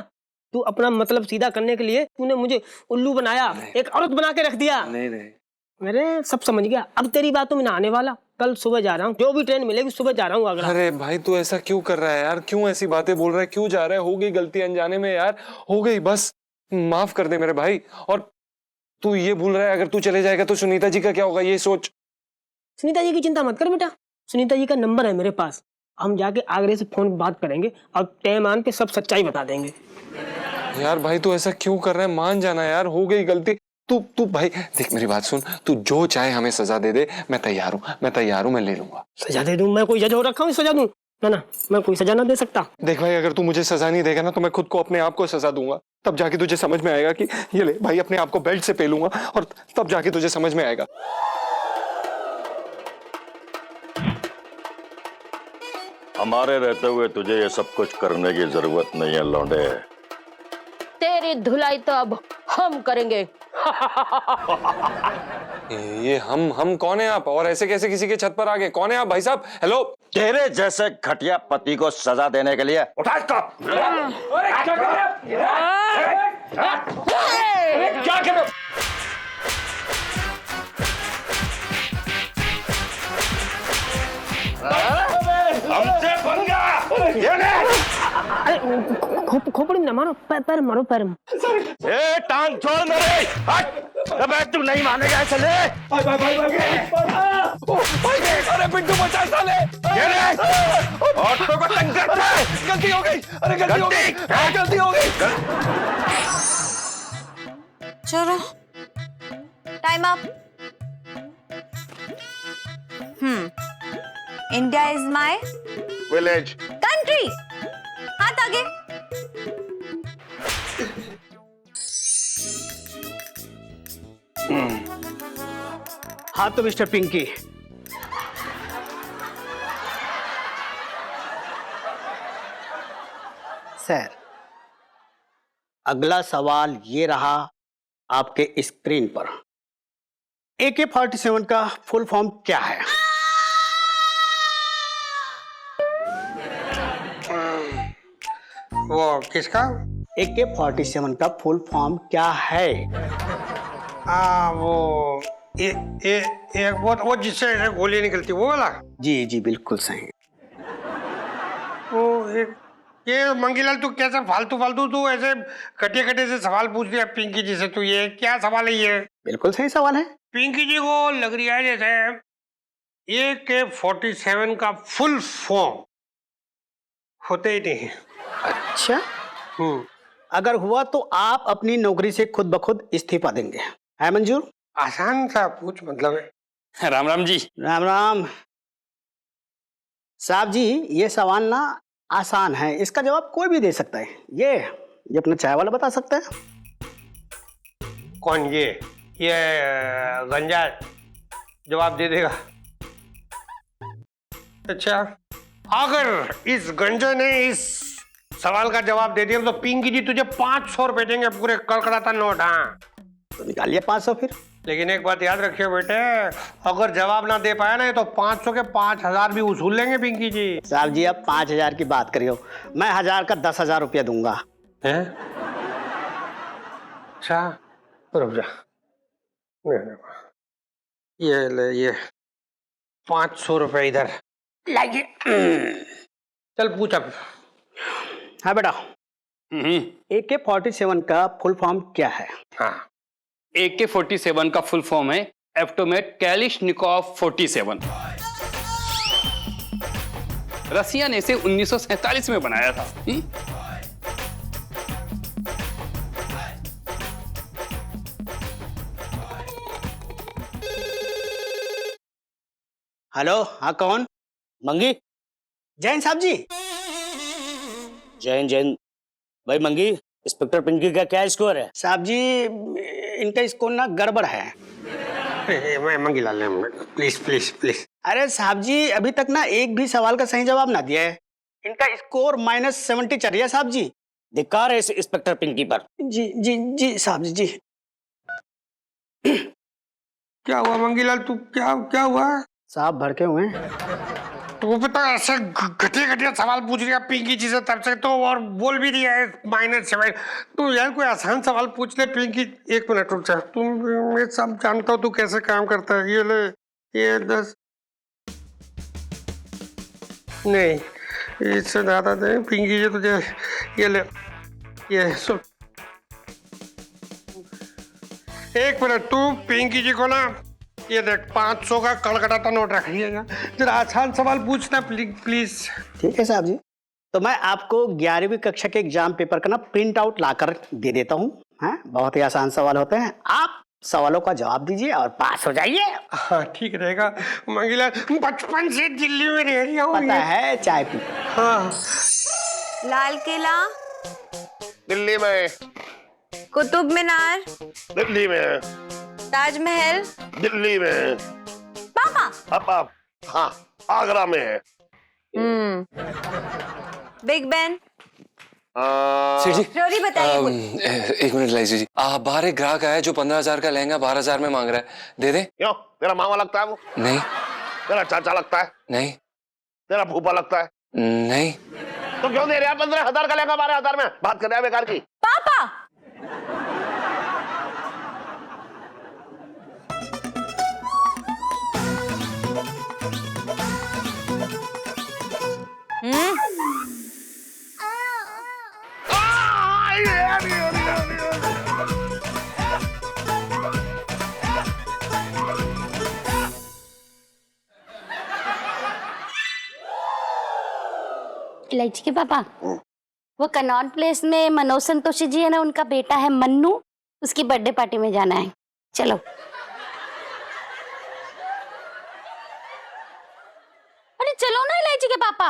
तू अपना मतलब सीधा करने के लिए तूने मुझे उल्लू बनाया, एक औरत बना के रख दिया। नहीं नहीं, अरे सब समझ गया, अब तेरी बातों में ना आने वाला। कल सुबह जा रहा हूँ, जो भी ट्रेन मिलेगी सुबह जा रहा हूँ आगरा। अरे भाई तू ऐसा क्यों कर रहा है यार, क्यों ऐसी बातें बोल रहा है, क्यों जा रहा है? हो गई गलती अनजाने में यार, हो गई, बस माफ कर दे मेरे भाई। और तू ये भूल रहा है अगर तू चले जाएगा तो सुनीता जी का क्या होगा, ये सोच। सुनीता जी की चिंता मत कर बेटा, सुनीता जी का नंबर है मेरे पास, हम जाके आगरे से फोन बात करेंगे और टाइम आन पे सब सच्चाई बता देंगे। यार भाई तू ऐसा क्यों कर रहा है, मान जाना यार, हो गई गलती। तू भाई देख मेरी बात सुन, तू जो चाहे हमें सजा दे दे, मैं तैयार हूँ, मैं ले लूंगा। सजा दे दूं? मैं कोई जज हो रखा हूँ सजा दूं? ना, मैं कोई सजा ना दे सकता। देख भाई अगर तू मुझे सजा नहीं देगा ना तो मैं खुद को, अपने आप को सजा दूंगा, तब जाके तुझे समझ में आएगा कि ये ले भाई, अपने आप को बेल्ट से पेलूंगा और तब जाके तुझे समझ में आएगा। हमारे रहते हुए तुझे ये सब कुछ करने की जरूरत नहीं है लौंडे। तेरी धुलाई तो अब हम करेंगे। ये हम कौन है आप, और ऐसे कैसे किसी के छत पर आ गए? कौन है आप भाई साहब? हेलो। तेरे जैसे घटिया पति को सजा देने के लिए उठा इसको। क्या कर रहे हो? हमसे पंगा। खोपड़ी ना मारो, पैर मारो, पैर। ए टांग छोड़ मेरे, हट। अबे तू नहीं मानेगा, चले। अरे पिंटू बचा साले, ऑटो को तंग करता है। गलती हो गई, अरे गलती हो गई। चलो time up. India is my village. Country. हाथ आगे। हाँ तो मिस्टर पिंकी, सर अगला सवाल ये रहा आपके स्क्रीन पर, AK-47 का फुल फॉर्म क्या है? वो किसका? AK-47 का फुल फॉर्म क्या है? वो एक वो जिससे ऐसे गोली निकलती वो वाला? जी जी बिल्कुल सही। वो एक ये मंगीलाल, तू कैसे फालतू तू ऐसे कटे से सवाल पूछ दिया पिंकी जी से, तू ये क्या सवाल है ये? बिल्कुल सही सवाल है। पिंकी जी को लग रही है जैसे AK-47 का फुल फॉर्म होते ही नहीं। अच्छा, अगर हुआ तो आप अपनी नौकरी से खुद ब खुद इस्तीफा देंगे, है मंजूर? आसान सा पूछ मतलब है। राम राम जी। राम राम साहब जी, ये सवाल ना आसान है, इसका जवाब कोई भी दे सकता है। ये अपना चाय वाला बता सकता है। कौन? ये गंजा जवाब दे देगा। अच्छा, अगर इस गंजे ने इस सवाल का जवाब दे दिया तो पिंकी जी तुझे 500 रुपए देंगे, पूरे कड़कड़ाता नोट। हाँ तो निकालिए 500 फिर। लेकिन एक बात याद रखियो बेटे, अगर जवाब ना दे पाया ना तो 500 के 5000 भी वसूल लेंगे पिंकी जी। साहब जी अब 5000 की बात करियो, मैं 1000 का 10,000 रुपया दूंगा। हैं? अच्छा रुक जा, ये ले, ये 500 रुपए इधर लाइए। चल पूछ अब। हाँ बेटा, AK-47 का फुल फॉर्म क्या है? हाँ, AK-47 का फुल फॉर्म है एप्टोमेट कैलिशनिकोव 47। रसिया ने इसे 1947 में बनाया था। हेलो, हाँ कौन? मंगी? जैन साहब जी? जैन भाई मंगी, इंस्पेक्टर पिंकी का क्या स्कोर है? साहब जी इनका स्कोर ना गड़बड़ है। मैं मंगीलाल ने, प्लीज प्लीज प्लीज। अरे साहब जी अभी तक ना एक भी सवाल का सही जवाब ना दिया है। इनका स्कोर -70 चल रहा है साहब जी। धिक्कार है इस इंस्पेक्टर पिंकी पर। जी जी जी साहब जी। क्या हुआ मंगीलाल, तू क्या हुआ? साहब भड़के हुए हैं। तू पता ऐसे घटिया सवाल पूछ रही है पिंकी जी से तब से, तो और बोल भी दिया है -7। तू यार कोई आसान सवाल पूछ ले पिंकी। एक मिनट रुक जा, तुम मैं सब जानता हूँ तू कैसे काम करता है। ये ले, ये 10 नहीं, इससे ज्यादा दे पिंकी जी तुझे। ये ले, ये सुन, एक मिनट, तू पिंकी जी को ना ये देख 500 का कड़कड़ाता नोट रखिएगा। जरा आसान सवाल पूछना प्लीज। ठीक है साहब जी, तो मैं आपको 11वीं कक्षा के एग्जाम पेपर का ना प्रिंट आउट लाकर दे देता हूँ। हाँ, बहुत ही आसान सवाल होते हैं, आप सवालों का जवाब दीजिए और पास हो जाइए। हाँ ठीक रहेगा। मंगीलाल बचपन से दिल्ली में रह रही हूँ। पता है, चाय पी। हाँ। लाल किला, दिल्ली में। कुतुब मीनार, दिल्ली में। ताजमहल, दिल्ली में। पापा अब हाँ, आगरा में है। Big Ben. सेठ जी, रोरी बताइए। एक मिनट लाइजी जी, बाहर एक ग्राहक आया जो 15,000 का लहंगा 12,000 में मांग रहा है, दे दे। क्यों, तेरा मामा लगता है वो? नहीं। तेरा चाचा लगता है? नहीं। तेरा फूफा लगता है? नहीं। तो क्यों दे रहे हैं 15,000 का लहंगा 12,000 में? बात कर रहे हैं बेकार की। पापा इलायची के पापा, वो कनॉट प्लेस में मनोज संतोषी जी है ना, उनका बेटा है मन्नू, उसकी बर्थडे पार्टी में जाना है। चलो। अरे चलो ना इलायची के पापा।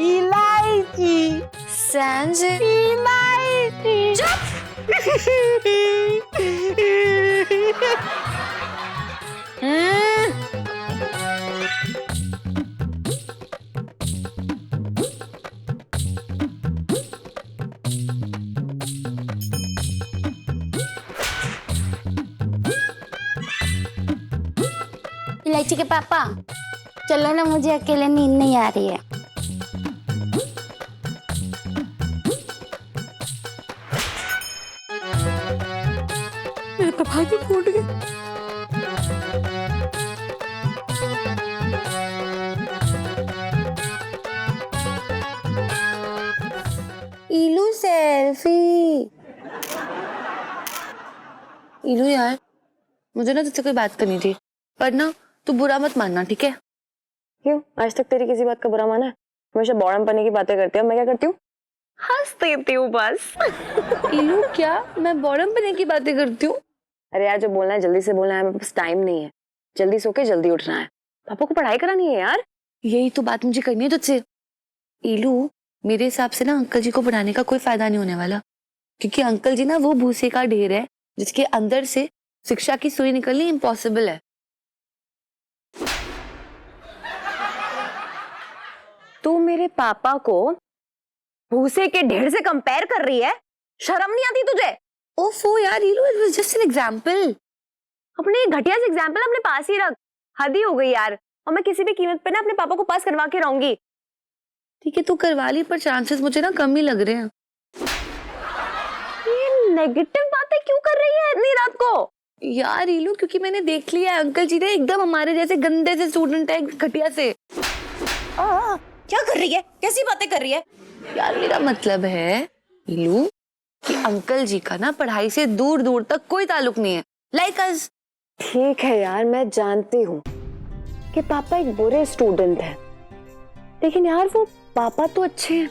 इलायची, सैंज, इलायची। चुप। इलायची के पापा चलो ना, मुझे अकेले नींद नहीं आ रही है। मेरे पापा भी फूट गए। इलू सेल्फी। इलू यार, मुझे ना तुझसे कोई बात करनी थी, पर ना तू बुरा मत मानना, ठीक है? क्यों, आज तक तेरी किसी बात का बुरा माना है? हमेशा बॉडम पने की बातें करती है, मैं क्या करती हूँ? हंस देती हूँ बस। इलू क्या मैं बॉडम पने की बातें करती हूँ? अरे यार, जो बोलना है जल्दी से बोलना है, मेरे पास टाइम नहीं है। जल्दी सो के जल्दी उठना है, पापा को पढ़ाई करानी है यार। यही तो बात मुझे करनी है तुझसे। इलू, मेरे हिसाब से ना अंकल जी को पढ़ाने का कोई फायदा नहीं होने वाला, क्योंकि अंकल जी ना वो भूसे का ढेर है जिसके अंदर से शिक्षा की सुई निकलनी इम्पॉसिबल है। मेरे पापा को भूसे के ढेर से कंपेयर कर रही है? शर्म नहीं आती तुझे? ओफो यार Reelu, it was just an example. अपने घटिया से एग्जांपल अपने पास ही रख। हद ही हो गई यार। और मैं किसी भी कीमत पे ना अपने पापा को पास करवा के रहूंगी। ठीक है तू करवा ली, पर चांसेस मुझे ना कम ही लग रहे हैं। ये नेगेटिव बातें क्यों कर रही है इतनी रात को? यार रीलू, क्योंकि मैंने देख लिया है अंकल जी ने एकदम हमारे जैसे गंदे से स्टूडेंट है, घटिया से। क्या कर रही है? कैसी बातें कर रही है? यार मेरा मतलब है रीलू कि अंकल जी का ना पढ़ाई से दूर दूर तक कोई ताल्लुक नहीं है, लाइक अस। ठीक है यार, मैं जानती हूँ कि पापा एक बुरे स्टूडेंट हैं, लेकिन यार वो पापा तो अच्छे हैं।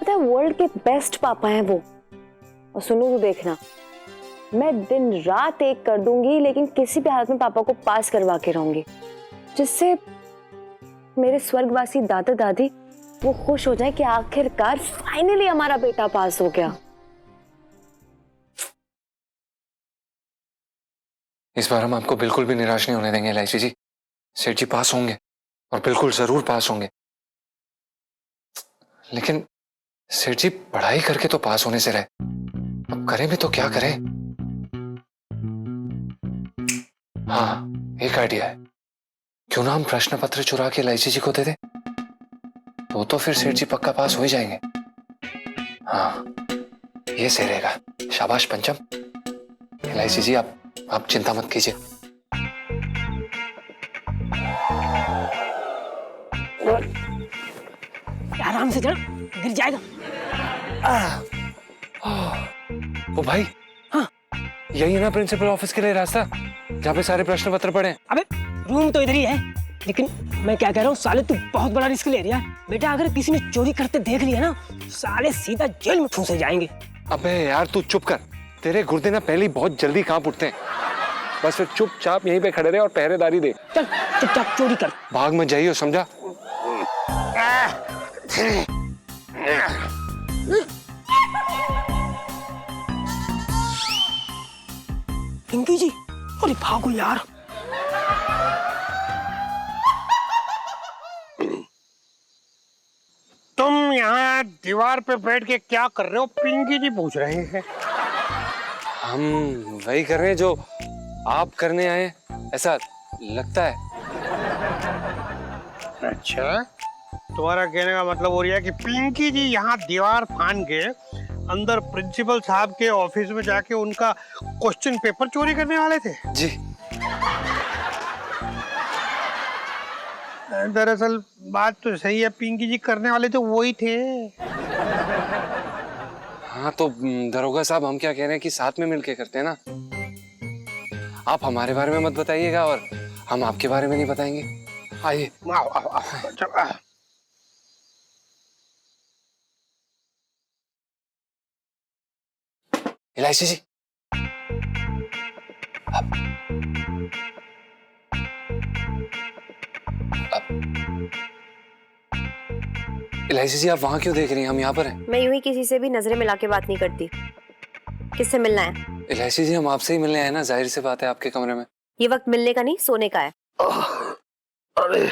पता है वर्ल्ड के बेस्ट पापा हैं वो। और सुनो तो देखना, मैं दिन रात एक कर दूंगी, लेकिन किसी भी हालत में पापा को पास करवा के रहूंगी, जिससे मेरे स्वर्गवासी दादा दादी वो खुश हो जाए कि आखिरकार फाइनली हमारा बेटा पास हो गया। इस बार हम आपको बिल्कुल भी निराश नहीं होने देंगे एलआईसी जी। सेठ जी पास होंगे और बिल्कुल जरूर पास होंगे। लेकिन सेठ जी पढ़ाई करके तो पास होने से रहे, अब करें भी तो क्या करें? हाँ, एक आइडिया है। क्यों ना हम प्रश्न पत्र चुरा के एलआईसी जी को दे दे, तो फिर सेठ जी पक्का पास हो ही जाएंगे। हाँ, ये सही रहेगा। शाबाश पंचम। एलआईसी जी आप चिंता मत कीजिए। आराम से चढ़, गिर जाएगा। ओ भाई, हाँ, यही है ना प्रिंसिपल ऑफिस के लिए रास्ता, जहाँ पे सारे प्रश्न पत्र पड़े हैं? अबे रूम तो इधर ही है, लेकिन मैं क्या कह रहा हूँ साले, तू बहुत बड़ा रिस्क ले रहा है बेटा। अगर किसी ने चोरी करते देख लिया ना, साले सीधा जेल में ठूंसे जाएंगे। अबे यार तू चुप कर, तेरे गुर्दे ना पहले ही बहुत जल्दी कांप उठते हैं। बस फिर चुपचाप यहीं पे खड़े रहे और पहरेदारी दे। चल चुपचाप चोरी कर। भाग मत जाइए, समझा? पिंकी जी, अरे भागो यार। तुम यहाँ दीवार पे बैठ के क्या कर रहे हो? पिंकी जी पूछ रहे हैं। हम वही कर रहे हैं जो आप करने आए, ऐसा लगता है। अच्छा, तुम्हारा कहने का मतलब हो रहा है कि पिंकी जी यहाँ दीवार फान के अंदर प्रिंसिपल साहब के ऑफिस में जाके उनका क्वेश्चन पेपर चोरी करने वाले थे? जी। दरअसल बात तो सही है, पिंकी जी करने वाले तो वही थे। हाँ तो दरोगा साहब, हम क्या कह रहे हैं कि साथ में मिलके करते हैं ना। आप हमारे बारे में मत बताइएगा और हम आपके बारे में नहीं बताएंगे। आइए। आओ आओ आओ, चलो। एलआईसी जी, एलआईसी जी आप वहां क्यों देख रही हैं? हम यहाँ पर हैं। मैं यूं ही किसी से भी नजरें मिला के बात नहीं करती। किससे मिलना है? एलआईसी जी हम आपसे ही मिलने आए ना, जाहिर सी बात है आपके कमरे में। ये वक्त मिलने का नहीं, सोने का है। अरे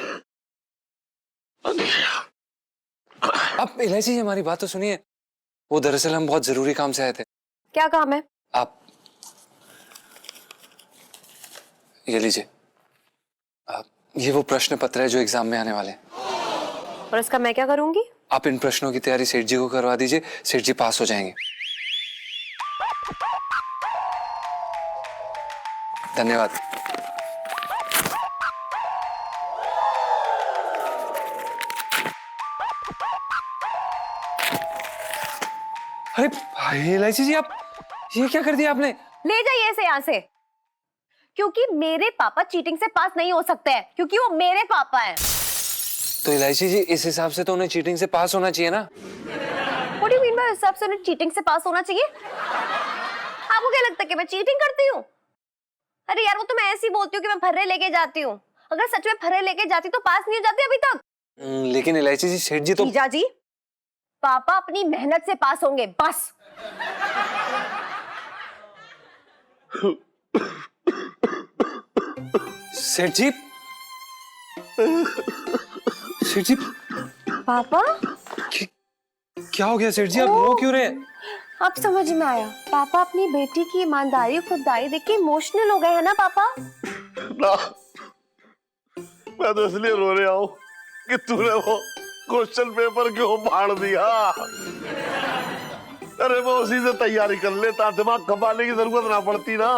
अब एलआईसी जी हमारी बात तो सुनिए। वो दरअसल हम बहुत जरूरी काम से आए थे। क्या काम है? आप ये लीजिए, ये वो प्रश्न पत्र है जो एग्जाम में आने वाले हैं। और इसका मैं क्या करूंगी? आप इन प्रश्नों की तैयारी सेठ जी को करवा दीजिए, सेठ जी पास हो जाएंगे। धन्यवाद। अरे एलआईसी जी, आप ये क्या कर दिया आपने? ले जाइए इसे यहाँ से, क्योंकि मेरे पापा चीटिंग से पास नहीं हो सकते हैं, क्योंकि वो मेरे पापा हैं। तो एलआईसी जी इस हिसाब से तो उन्हें चीटिंग से पास होना चाहिए ना। What do you mean by इस हिसाब से उन्हें चीटिंग से पास होना चाहिए? आपको क्या लगता है कि मैं चीटिंग करती हूँ? अरे यार वो तो मैं ऐसे ही बोलती हूँ कि मैं फर्रे लेके जाती हूँ। अगर सच में फर्रे लेके जाती तो पास नहीं हो जाती अभी तक। लेकिन एलआईसी जी सेठ जी तो। जीजा जी, पापा अपनी मेहनत से पास होंगे, बस। सेठ जी, सेठ जी पापा क्या हो गया सेठ जी, आप रो क्यों रहे? अब समझ में आया, पापा अपनी बेटी की ईमानदारी खुददारी देख के इमोशनल हो गए हैं ना पापा? ना, मैं तो इसलिए रो रहा हूँ कि तूने वो क्वेश्चन पेपर क्यों फाड़ दिया। अरे मैं उसी से तैयारी कर लेता, दिमाग खपाने की जरूरत ना पड़ती ना।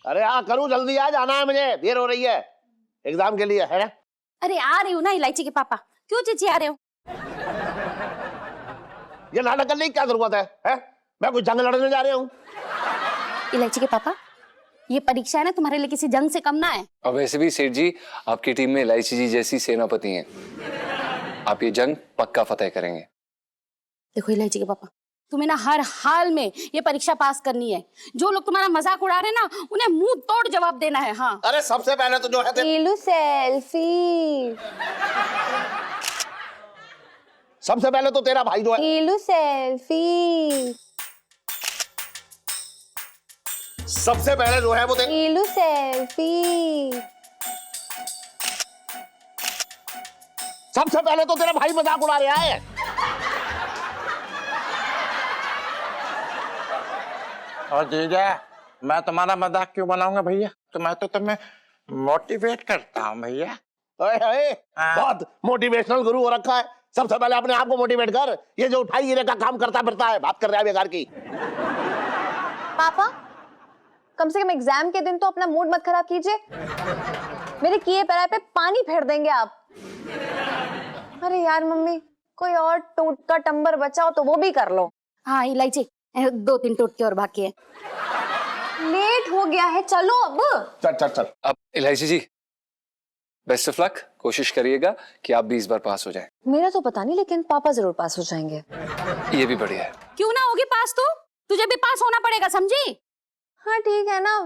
अरे हाँ करूँ, जल्दी आ, जाना है मुझे, देर हो रही है एग्जाम के लिए, है ना? अरे आ रही हूँ ना इलायची के पापा, क्यों चिचिया रहे हो? ये नाटक करने की क्या जरूरत है? मैं कोई जंग लड़ने जा रहा हूँ? इलायची के पापा, ये परीक्षा है ना, तुम्हारे लिए किसी जंग से कम ना है। और वैसे भी सेठ जी, आपकी टीम में इलायची जी जैसी सेनापति हैं, आप ये जंग पक्का फतेह करेंगे। देखो इलायची के पापा, तुम्हें ना हर हाल में ये परीक्षा पास करनी है। जो लोग तुम्हारा मजाक उड़ा रहे हैं ना, उन्हें मुंह तोड़ जवाब देना है। हाँ अरे सबसे पहले तो जो है सेल्फी, सबसे पहले तो तेरा भाई जो है सेल्फी, सबसे पहले जो है वो सेल्फी, सबसे पहले तो तेरा भाई मजाक उड़ा रहा है। और जीजा, मैं तुम्हारा मजाक क्यों बनाऊंगा भैया? तो मैं तो तुम्हें मोटिवेट करता हूँ भैया। बहुत मोटिवेशनल गुरु हो रखा है। सबसे पहले अपने आप को मोटिवेट कर। ये जो उठाई गिरे का काम करता फिरता है, बात कर रहा है बेकार की। पापा कम से कम एग्जाम के दिन तो अपना मूड मत खराब कीजिए। मेरे किए पैर पे पानी फेर देंगे आप। अरे यार मम्मी, कोई और टूट का टंबर बचा हो तो वो भी कर लो। हाँ इलायची, 2-3 टोटके और बाकी है। लेट हो गया है, चलो अब। चल चल चल। अब इलायची जी, बेस्ट ऑफ लक, कोशिश करिएगा कि आप भी इस बार पास हो जाएं। मेरा तो पता नहीं, लेकिन पापा जरूर पास हो जाएंगे। ये भी बढ़िया है। क्यों ना होगी पास तो? तुझे भी पास होना पड़ेगा, समझी? हाँ ठीक है ना,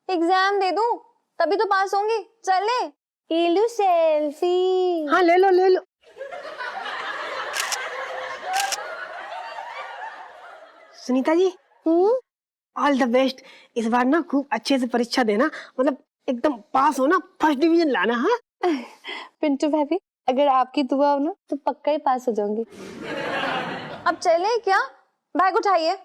एग्जाम दे दूं तभी तो पास होंगी। चले इलू सेल्फी। हाँ ले लो ले लो। Sunita ji, all the best. इस बार ना खूब अच्छे से परीक्षा देना, मतलब एकदम पास होना, फर्स्ट डिवीजन लाना। हाँ पिंटू भाभी, अगर आपकी दुआ हो ना तो पक्का ही पास हो जाऊंगी। अब चले क्या? बैग उठाइए।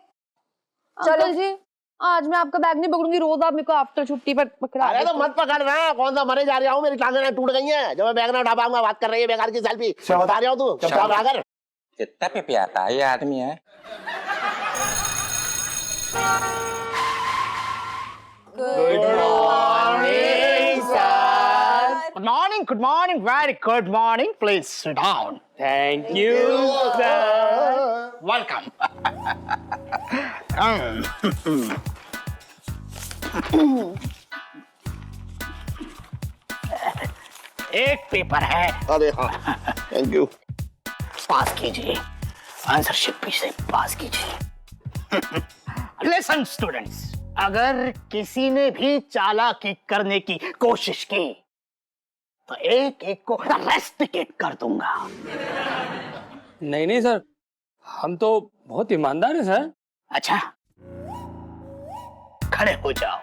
चलो जी, आज मैं आपका बैग नहीं पकड़ूंगी, रोज आप मेरे को आफ्टर छुट्टी पर पकड़ा। अरे तो मत पकड़ना, कौन सा मरे जा रहा हूँ, मेरी टांगें टूट गई हैं। जब मैं बैग ना उठा पाऊंगा, बात कर रही है बेकार की सेल्फी। बता रहा हूँ तू चुपचाप रह कर। कितना पे पियाता है ये आदमी है। Good morning, very good morning. Please sit down. Thank you, sir. Welcome. एक पेपर है। अरे हाँ, थैंक यू। पास कीजिए, आंसर शीट से पास कीजिए। लिसन स्टूडेंट्स, अगर किसी ने भी चालाकी करने की कोशिश की तो एक एक को रेस्टिकेट कर दूंगा। नहीं नहीं सर, हम तो बहुत ईमानदार हैं सर। अच्छा, खड़े हो जाओ।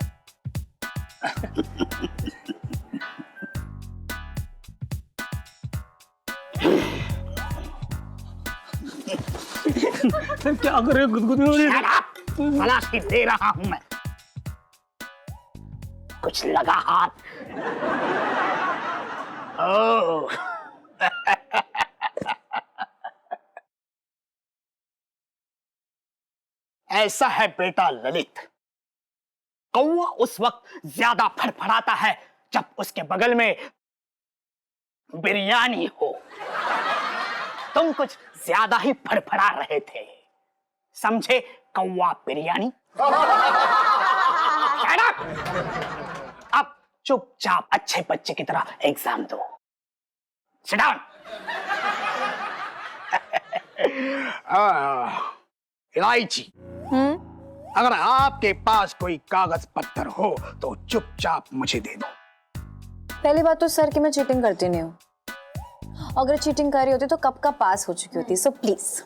क्या कर रहे हो? गुदगुदी हो रही है। तलाशी दे रहा हूं मैं। कुछ लगा हाथ? ओह ऐसा है बेटा ललित, कौवा उस वक्त ज्यादा फड़फड़ाता है जब उसके बगल में बिरयानी हो। तुम कुछ ज्यादा ही फड़फड़ा रहे थे, समझे? कौवा बिरयानी। अब चुपचाप अच्छे बच्चे की तरह एग्जाम दो। Sit down. इलायची, अगर आपके पास कोई कागज पत्थर हो तो चुपचाप मुझे दे दो। पहली बात तो सर कि मैं चीटिंग करती नहीं हूँ। अगर चीटिंग कर रही होती तो कब का पास हो चुकी होती। So please.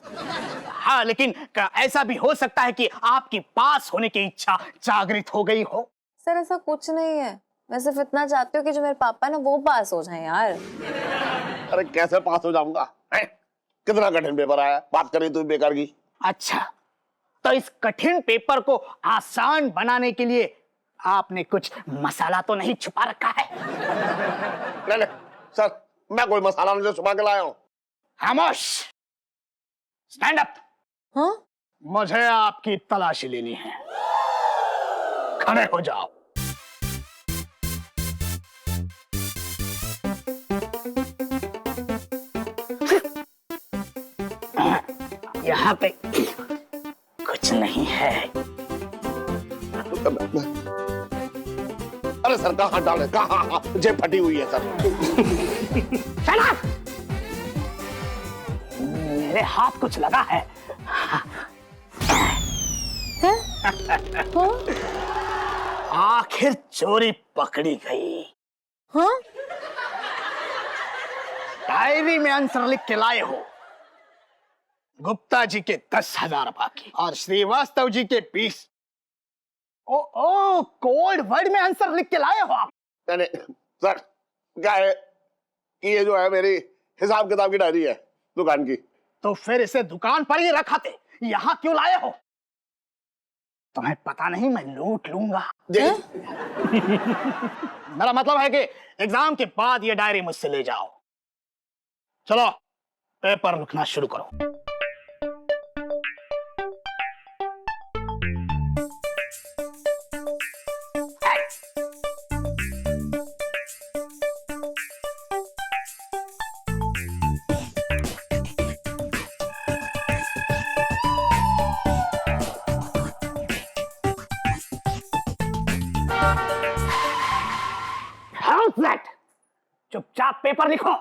हाँ, लेकिन ऐसा भी हो सकता है कि आपकी पास होने की इच्छा जागृत हो गई हो। सर ऐसा कुछ नहीं है, मैं सिर्फ इतना चाहती हूँ कि जो मेरे पापा ना वो पास हो जाए यार। अरे कैसे पास हो जाऊंगा? कितना कठिन पेपर आया, बात करी तू बेकार की। अच्छा, तो इस कठिन पेपर को आसान बनाने के लिए आपने कुछ मसाला तो नहीं छुपा रखा है? नहीं सर, मैं कोई मसाला नहीं छुपा के लाया हूं। खामोश, स्टैंड अप। हाँ? मुझे आपकी तलाशी लेनी है, खड़े हो जाओ। यहाँ पे कुछ नहीं है। अरे सर कहाँ डाले, कहाँ? जेब फटी हुई है सर। मेरे हाथ कुछ लगा है। आखिर चोरी पकड़ी गई। हाँ? डायरी में आंसर लिख के लाए हो। गुप्ता जी के 10,000 बाकी और श्रीवास्तव जी के 20। ओ कोड वर्ड में आंसर लिख के लाए हो आप? नहीं सर, क्या है कि ये जो है मेरी हिसाब किताब की डायरी है दुकान की। तो फिर इसे दुकान पर ही रखा थे, यहाँ क्यों लाए हो? तुम्हें पता नहीं मैं लूट लूंगा। मेरा मतलब है कि एग्जाम के बाद ये डायरी मुझसे ले जाओ। चलो पेपर लिखना शुरू करो। चुपचाप पेपर लिखो।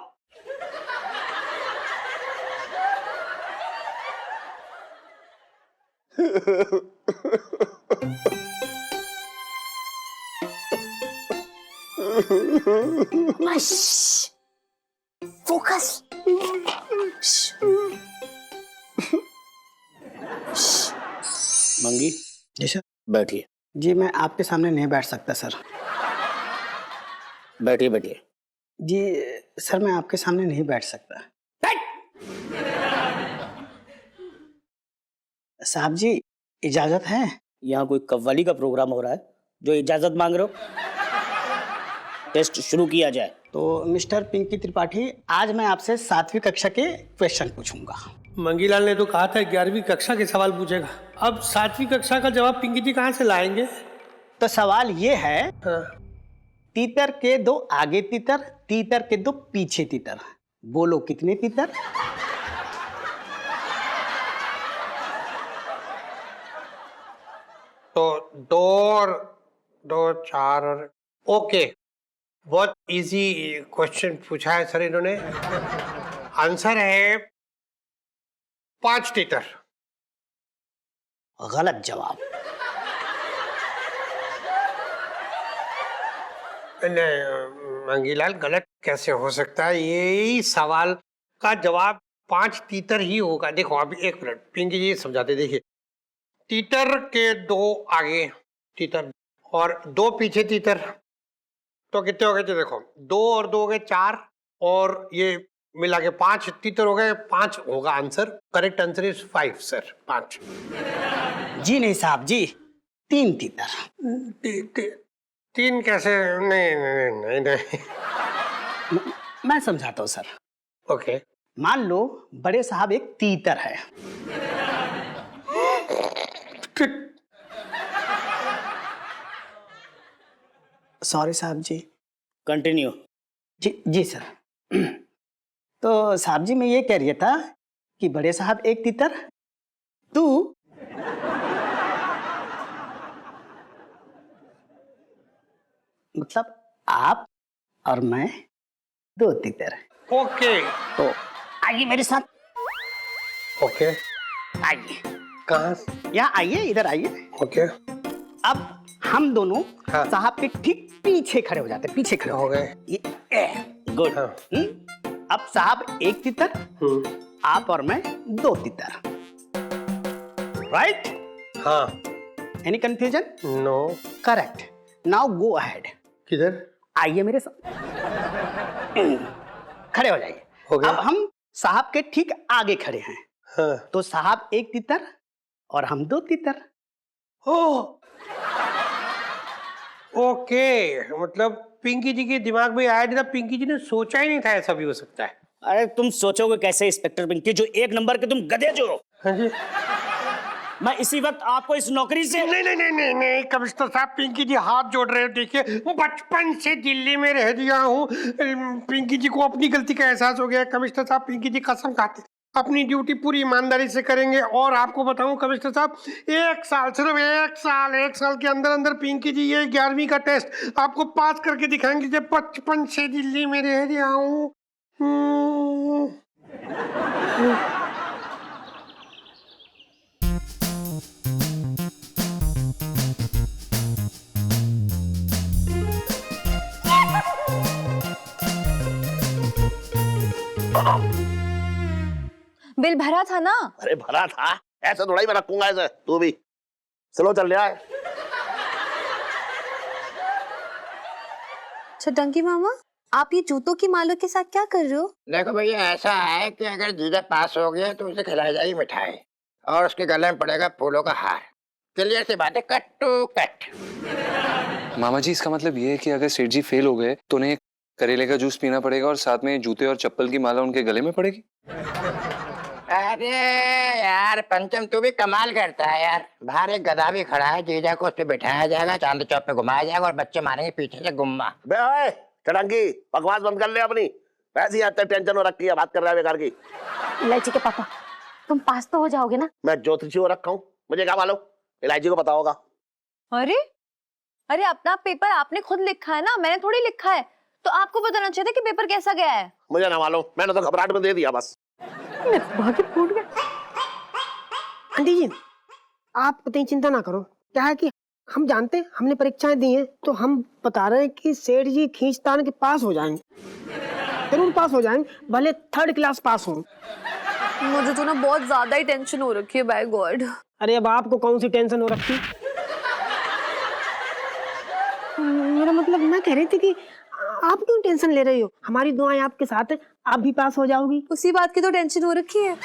फोकस। मंगी जी सर, बैठिए। जी मैं आपके सामने नहीं बैठ सकता सर। बैठिए बैठिए। जी सर मैं आपके सामने नहीं बैठ सकता। साहब जी इजाजत है? यहाँ कोई कव्वाली का प्रोग्राम हो रहा है जो इजाजत मांग रहे हो? टेस्ट शुरू किया जाए। तो मिस्टर पिंकी त्रिपाठी, आज मैं आपसे 7वीं कक्षा के क्वेश्चन पूछूंगा। मंगीलाल ने तो कहा था 11वीं कक्षा के सवाल पूछेगा। अब 7वीं कक्षा का जवाब पिंकी जी कहाँ से लाएंगे? तो सवाल ये है, तीतर के 2 आगे तीतर, तीतर के 2 पीछे तीतर, बोलो कितने तीतर? तो 2 और 2 4 और ओके, बहुत इजी क्वेश्चन पूछा है सर इन्होंने। आंसर है 5 तीतर। गलत जवाब। नहीं मंगीलाल, गलत कैसे हो सकता है? यही सवाल का जवाब 5 तीतर ही होगा। देखो अभी एक मिनट, पिंकी जी समझाते। देखिए, तीतर के 2 आगे तीतर और 2 पीछे तीतर, तो कितने हो गए? तो देखो 2 और 2 हो गए 4, और ये मिला के 5 तीतर हो गए। 5 होगा answer. Correct answer is 5 sir, 5। जी नहीं साहब जी, 3 तीतर। 3 कैसे? नहीं नहीं नहीं नहीं। मैं समझाता हूँ सर। ओके। मान लो बड़े साहब एक तीतर है। सॉरी साहब जी। कंटिन्यू। जी सर। तो साहब जी मैं ये कह रहा था कि बड़े साहब एक तीतर, तू मतलब आप और मैं 2 तीतर। ओके, तो आइए मेरे साथ। ओके, आइए। कहाँ? यहाँ आइए, इधर आइए। ओके। अब हम दोनों साहब के ठीक पीछे खड़े हो जाते, पीछे खड़े हो गए। गुड। अब साहब एक तीतर, आप और मैं 2 तीतर। राइट? हाँ। Any confusion? No. Correct. Now go ahead. किधर? आइए मेरे साथ, खड़े हो जाइए। हो गया? अब हम साहब के ठीक आगे खड़े हैं। हाँ। तो साहब एक तितर और हम 2 तितर। ओके, मतलब पिंकी जी के दिमाग में आया नहीं था, पिंकी जी ने सोचा ही नहीं था ऐसा भी हो सकता है। अरे तुम सोचोगे कैसे इंस्पेक्टर पिंकी, जो 1 नंबर के तुम गधे जो हो। हाँ जी। मैं इसी वक्त आपको इस नौकरी से नहीं कमिश्नर साहब, पिंकी जी हाथ जोड़ रहे हो। देखिए, बचपन से दिल्ली में रह दिया हूँ, पिंकी जी को अपनी गलती का एहसास हो गया। कमिश्नर साहब, पिंकी जी कसम खाते अपनी ड्यूटी पूरी ईमानदारी से करेंगे। और आपको बताऊं कमिश्नर साहब, 1 साल, सिर्फ 1 साल के अंदर अंदर पिंकी जी ये 11वीं का टेस्ट आपको पास करके दिखाएंगे। जब बचपन से दिल्ली में रह रहा हूँ। बिल भरा था ना? अरे भरा था, ऐसे थोड़ा ही मैं रखूंगा ऐसे। तू भी स्लो चल रहा है। छटंकी मामा, आप ये जूतों की मालों के साथ क्या कर रहे हो? देखो भैया, ऐसा है कि अगर जीजा पास हो गया तो उसे खिलाई जाएगी मिठाई और उसके गले में पड़ेगा फूलों का हार। क्लियर सी बात है, कट टू कट। मामा जी, इसका मतलब ये है कि अगर सेठ जी फेल हो गए तो उन्हें करेले का जूस पीना पड़ेगा और साथ में जूते और चप्पल की माला उनके गले में पड़ेगी। अरे यार पंचम, तू भी कमाल करता है यार। बाहर एक गधा भी खड़ा है, जीजा को उस पे बिठाया जाएगा, चांदी चौक पे घुमाया जाएगा और बच्चे मारेंगे पीछे से गुम्मा। बे ओए चटंकी, बकवास बंद कर ले अपनी। वैसे ही आते टेंशन हो रखी है, बात कर रहा है बेकार की। इलायची के पापा, तुम पास तो हो जाओगे ना? मैं ज्योतिषी हो रखा हूँ, मुझे क्या मालूम, इलायची को पता होगा। अरे अरे, अपना पेपर आपने खुद लिखा है ना, मैंने थोड़ी लिखा है। तो आपको बताना चाहिए था कि पेपर कैसा गया है। मुझे ना मालूम, मैंने तो घबराहट में दे दिया बस। भाग्य फूट गया। आंटी जी, आप इतनी चिंता ना करो। क्या है कि हम जानते हैं, हमने परीक्षाएं दी हैं, तो हम बता रहे हैं कि सेठ जी खींचतान के पास हो जाएंगे, जरूर पास हो जाएंगे, भले 3rd क्लास पास हो। मुझे तो ना बहुत ज्यादा ही टेंशन हो रखी है, बाय गॉड। अरे अब आपको कौन सी टेंशन हो रखी? मेरा मतलब मैं कह रही थी कि आप क्यों टेंशन ले रही हो, हमारी दुआएं आपके साथ है, आप भी पास हो जाओगी। उसी बात की तो टेंशन हो रखी है।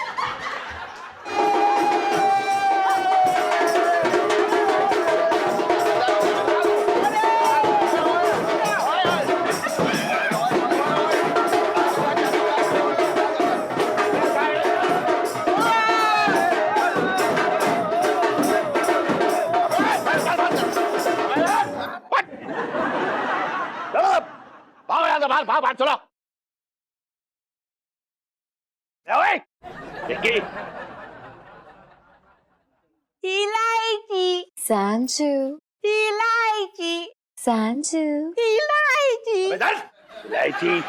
भाग भाग चलो। इलायची सांचू, इलायची सांचू, इलायची। इलायची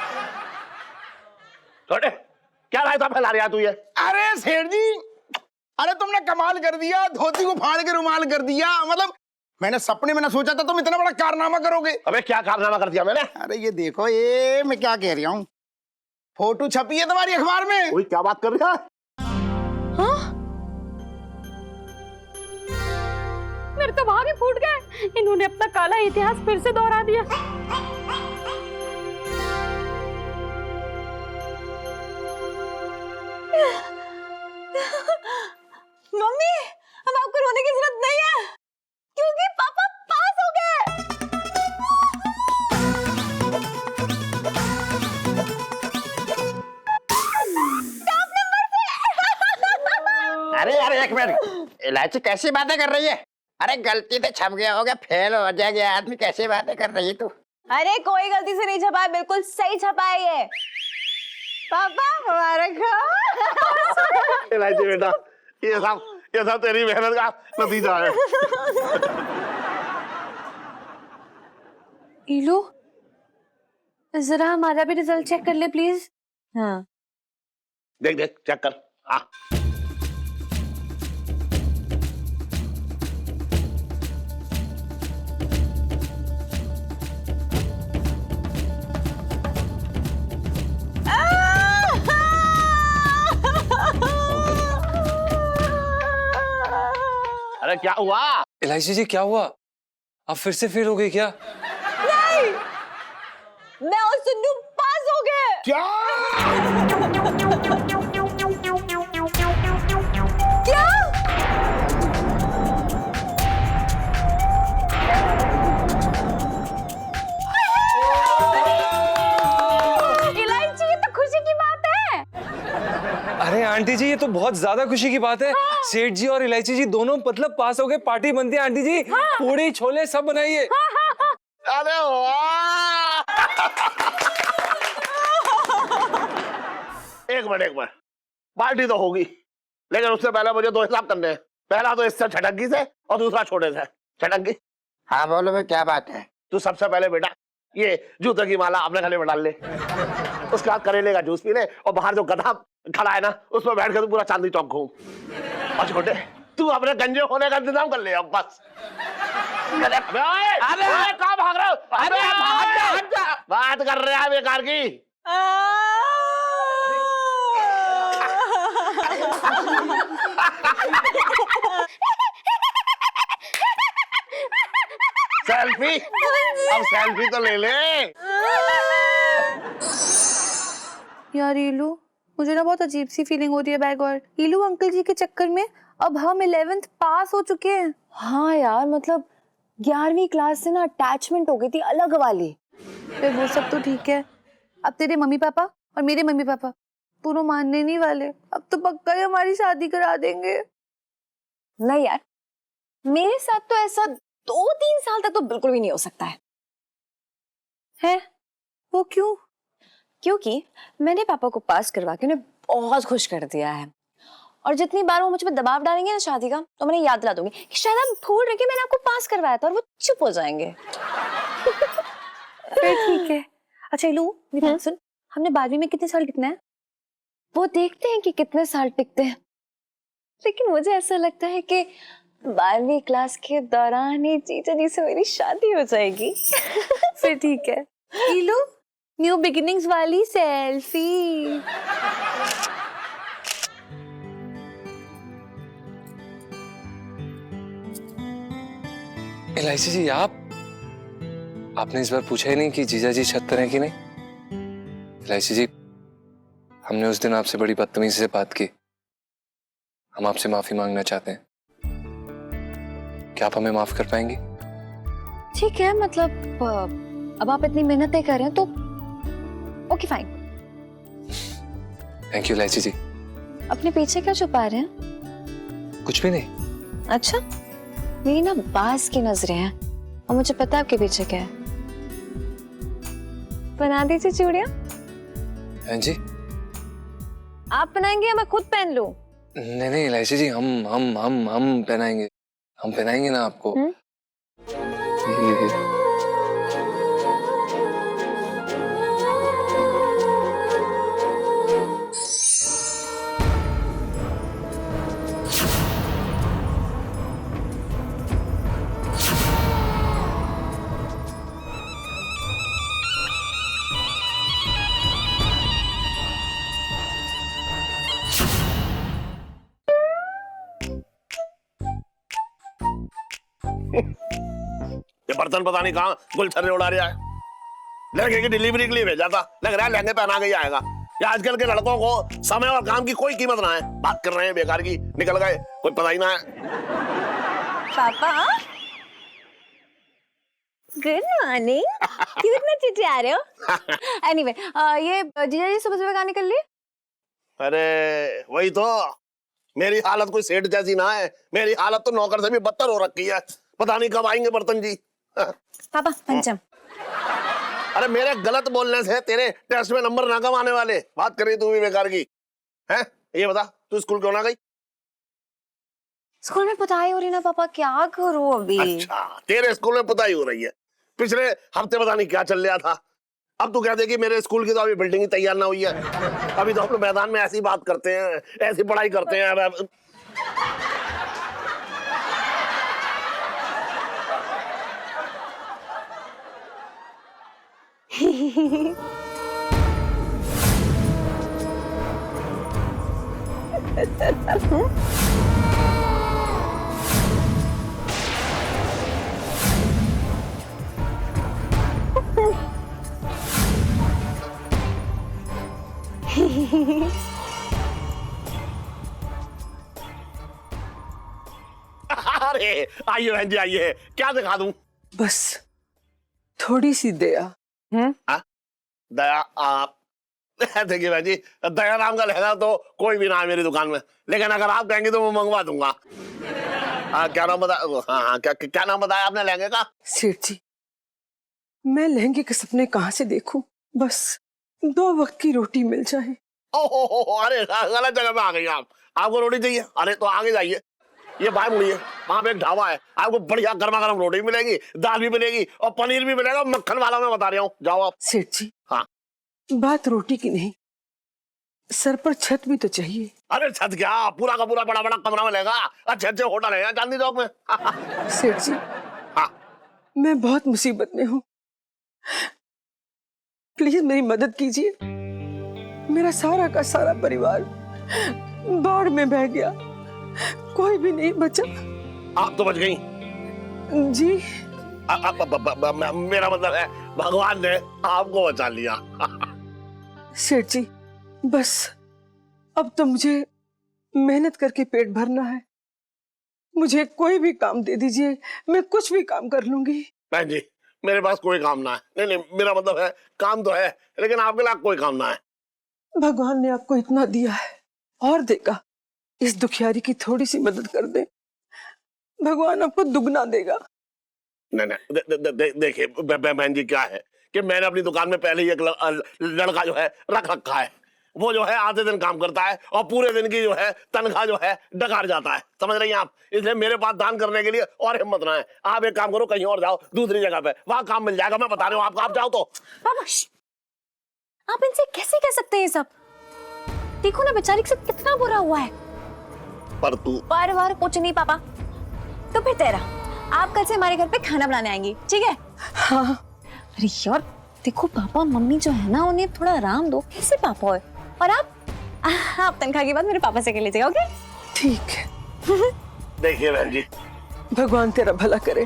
छोटे, क्या रायता फैला रहा तू ये? अरे सेठ जी, अरे तुमने कमाल कर दिया, धोती को फाड़ के रुमाल कर दिया। मतलब मैंने सपने में ना सोचा था तुम इतना बड़ा कारनामा करोगे। अबे क्या कारनामा कर दिया मैंने? अरे ये देखो, ये मैं क्या कह रहा हूँ, फोटो छपी है तुम्हारी अखबार में। कोई क्या बात कर रहा है? हाँ? मेरे तो भाग ही फूट गए, इन्होंने अपना काला इतिहास फिर से दोहरा दिया। मम्मी, अब आपको रोने की जरूरत नहीं है, क्योंकि पापा पास हो गए। टॉप नंबर से। अरे यार एक मिनट, इलायची कैसी बातें कर रही है? अरे गलती से छप गया होगा, फेल हो जाएगा आदमी, कैसी बातें कर रही है तू? अरे कोई गलती से नहीं छपा है, बिल्कुल सही छपा है ये। पापा मुबारक हो। इलायची बेटा, ये सब तेरी मेहनत का नतीजा है। इलो, जरा हमारा भी रिजल्ट चेक कर ले प्लीज। हाँ देख देख चेक कर। हाँ अरे क्या हुआ? इलायची जी क्या हुआ? आप फिर से फेल हो गए क्या? नहीं। क्या? क्या? इलायची, ये तो खुशी की बात है। अरे आंटी जी, ये तो बहुत ज्यादा खुशी की बात है। सेठ जी और इलायची जी दोनों मतलब पास हो गए, पार्टी बनती है आंटी जी। पूड़ी छोले सब बनाइए। अरे वाह! एक मिनट, पार्टी तो होगी, लेकिन उससे पहले मुझे दो हिसाब करने हैं। पहला तो इससे छटंकी से और दूसरा छोटे से। छटंकी, हाँ बोलो भाई, क्या बात है? तू सबसे पहले बेटा ये जूते की माला अपने गले में डाल ले, उसके बाद करेले का जूस पी ले, और बाहर जो गधा खड़ा है ना उसमें बैठ कर तू पूरा चांदनी चौक घूम। और छोटे, तू अपने गंजे होने का इंतजाम कर ले अब बस। अरे कहाँ भाग रहे हो? अरे बात कर रहे हैं बेकार की। सेल्फी, अब सेल्फी तो ले ले। यार ईलू, मुझे ना बहुत अजीब सी फीलिंग हो रही है बैकवर्ड। ईलू अंकल जी के चक्कर में अब हम 11th पास हो चुके हैं। हाँ यार, मतलब 11वीं क्लास से ना अटैचमेंट हो गई थी अलग वाली। फिर वो सब तो ठीक है, अब तेरे मम्मी पापा और मेरे मम्मी पापा दोनों मानने नहीं वाले। अब तो पक्का ही हमारी शादी करा देंगे। नहीं यार, मेरे साथ तो ऐसा 2-3 साल तक तो बिल्कुल भी नहीं हो सकता है? वो क्यों? क्योंकि मैंने पापा को पास करवा के उन्हें बहुत खुश कर दिया है, और जितनी बार वो मुझ पर दबाव डालेंगे ना शादी का, तो मैं याद दिला दूंगी कि शायद आप भूल रहे कि मैंने आपको पास करवाया था, और वो चुप हो जाएंगे। फिर ठीक है। अच्छा इलू, मेरी बात सुन, हमने 12वीं में कितने साल टिकना है? वो देखते हैं कि कितने साल टिकते हैं, लेकिन मुझे ऐसा लगता है कि 12वीं क्लास के दौरान ही जीजा जी से मेरी शादी हो जाएगी। फिर ठीक है। इलू, न्यू बिगिनिंग्स वाली सेल्फी। इलायची जी, आपने इस बार पूछा ही नहीं कि जीजा जी 76 हैं कि नहीं। इलायची जी, हमने उस दिन आपसे बड़ी बदतमीजी से बात की, हम आपसे माफी मांगना चाहते हैं। क्या आप हमें माफ कर पाएंगी? ठीक है, मतलब अब आप इतनी मेहनतें कर रहे हैं तो ओके फाइन। थैंक यू इलायची जी। अपने पीछे क्या छुपा रहे हैं? कुछ भी नहीं। अच्छा, मेरी ना बाज की नजरें हैं, और मुझे पता है आपके पीछे क्या है। बना दीजिए चूड़ियां। हाँ जी। आप पहनाएंगे या मैं खुद पहन लूं? नहीं इलायची जी, हम पहनाएंगे, हम पहनाएंगे ना आपको। ये। ये बर्तन पता नहीं कहाँ गुलछर्रे उड़ा रहा है। लड़के की डिलीवरी के लिए भेजा था, लग रहा है लहंगे पहना के ही आएगा। या आजकल के लड़कों को समय और काम की कोई कीमत ना है, बात कर रहे हैं बेकार की, निकल गए, कोई पता ही ना है। पापा, गुड मॉर्निंग। क्यों इतना चिचिया रहे हो? एनीवे, ये जीजा जी सुबह सुबह कहाँ निकल लिए? अरे वही तो, मेरी हालत कोई सेठ जैसी ना है, मेरी हालत तो नौकर से भी बदतर हो रखी है। पता नहीं कब आएंगे बर्तन जी। पापा पंचम। अरे मेरे गलत बोलने से तेरे टेस्ट में नंबर ना कम आने वाले। बात कर रही तू भी बेकार की है। ये बता, तू स्कूल क्यों ना गई? स्कूल में पुताई हो रही ना पापा, क्या करूं अभी? अच्छा, तेरे स्कूल में पुताई हो रही है। पिछले हफ्ते पता नहीं क्या चल रहा था, अब तू कहते कि मेरे स्कूल की तो अभी बिल्डिंग ही तैयार ना हुई है। अभी तो हम लोग मैदान में ऐसी बात करते हैं, ऐसी पढ़ाई करते हैं। अरे आइए बहन जी आइए, क्या दिखा दूं? बस थोड़ी सी दया। दया? आप देखिए बहन जी, दया नाम का लहंगा तो कोई भी ना है मेरी दुकान में, लेकिन अगर आप कहेंगे तो मैं मंगवा दूंगा। क्या नाम बताया? हाँ, क्या नाम बताया आपने लहंगे का? सेठ जी, मैं लहंगे के सपने कहाँ से देखूं? बस 2 वक्त की रोटी मिल जाए। ओहो, अरे गलत जगह पे आ गई आप। आपको रोटी चाहिए? अरे तो आगे जाइए, ये बाय मुड़िए, वहां पे एक ढाबा है, आपको बढ़िया गर्मा गर्म रोटी मिलेगी, दाल भी मिलेगी और पनीर भी मिलेगा, मक्खन वाला मैं बता रहा हूँ। जाओ आप। सेठ जी, हाँ, बात रोटी की नहीं, सर पर छत भी तो चाहिए। अरे छत क्या, पूरा का पूरा बड़ा बड़ा कमरा मिलेगा, अच्छे अच्छे होटल है चांदनी चौक में। सेठ जी, हाँ, मैं बहुत मुसीबत में हूँ, प्लीज मेरी मदद कीजिए। मेरा सारा का सारा परिवार बाढ़ में बह गया, कोई भी नहीं बचा। आप तो बच गई जी। मेरा मतलब है भगवान ने आपको बचा लिया। सेठ जी, बस अब तो मुझे मेहनत करके पेट भरना है, मुझे कोई भी काम दे दीजिए, मैं कुछ भी काम कर लूंगी। बहन जी, मेरे पास कोई काम ना है। नहीं नहीं, मेरा मतलब है काम तो है, लेकिन आपके लिए कोई काम ना है। भगवान ने आपको इतना दिया है और देगा, इस दुखियारी की थोड़ी सी मदद कर दे, भगवान आपको दुगना देगा। नहीं नहीं, देखिए बहन जी, क्या है कि मैंने अपनी दुकान में पहले ही एक लड़का जो है रख रखा है, वो जो है आधे दिन काम करता है और पूरे दिन की जो है तनख्वाह जो है डकार जाता है, समझ रही हैं आप? इसलिए मेरे पास दान करने के लिए और हिम्मत ना है। आप एक काम करो, कहीं और जाओ, दूसरी जगह पे, वहां काम मिल जाएगा, मैं बता रहा हूँ आपको। आप जाओ तो। पापा, आप इनसे कैसे कह सकते हैं सब? देखो ना बेचारी के साथ कितना बुरा हुआ है। पर तू बार कुछ नहीं पापा, तो फिर तेरा, आप कल से हमारे घर पे खाना बनाने आएंगी, ठीक है? हाँ। अरे यार देखो, पापा मम्मी जो है ना, उन्हें थोड़ा आराम दो। कैसे पापा है? और आप तनख्वाह की बात मेरे पापा से कर लीजिएगा, ओके? ठीक है। देखिए बहन जी, भगवान तेरा भला करे,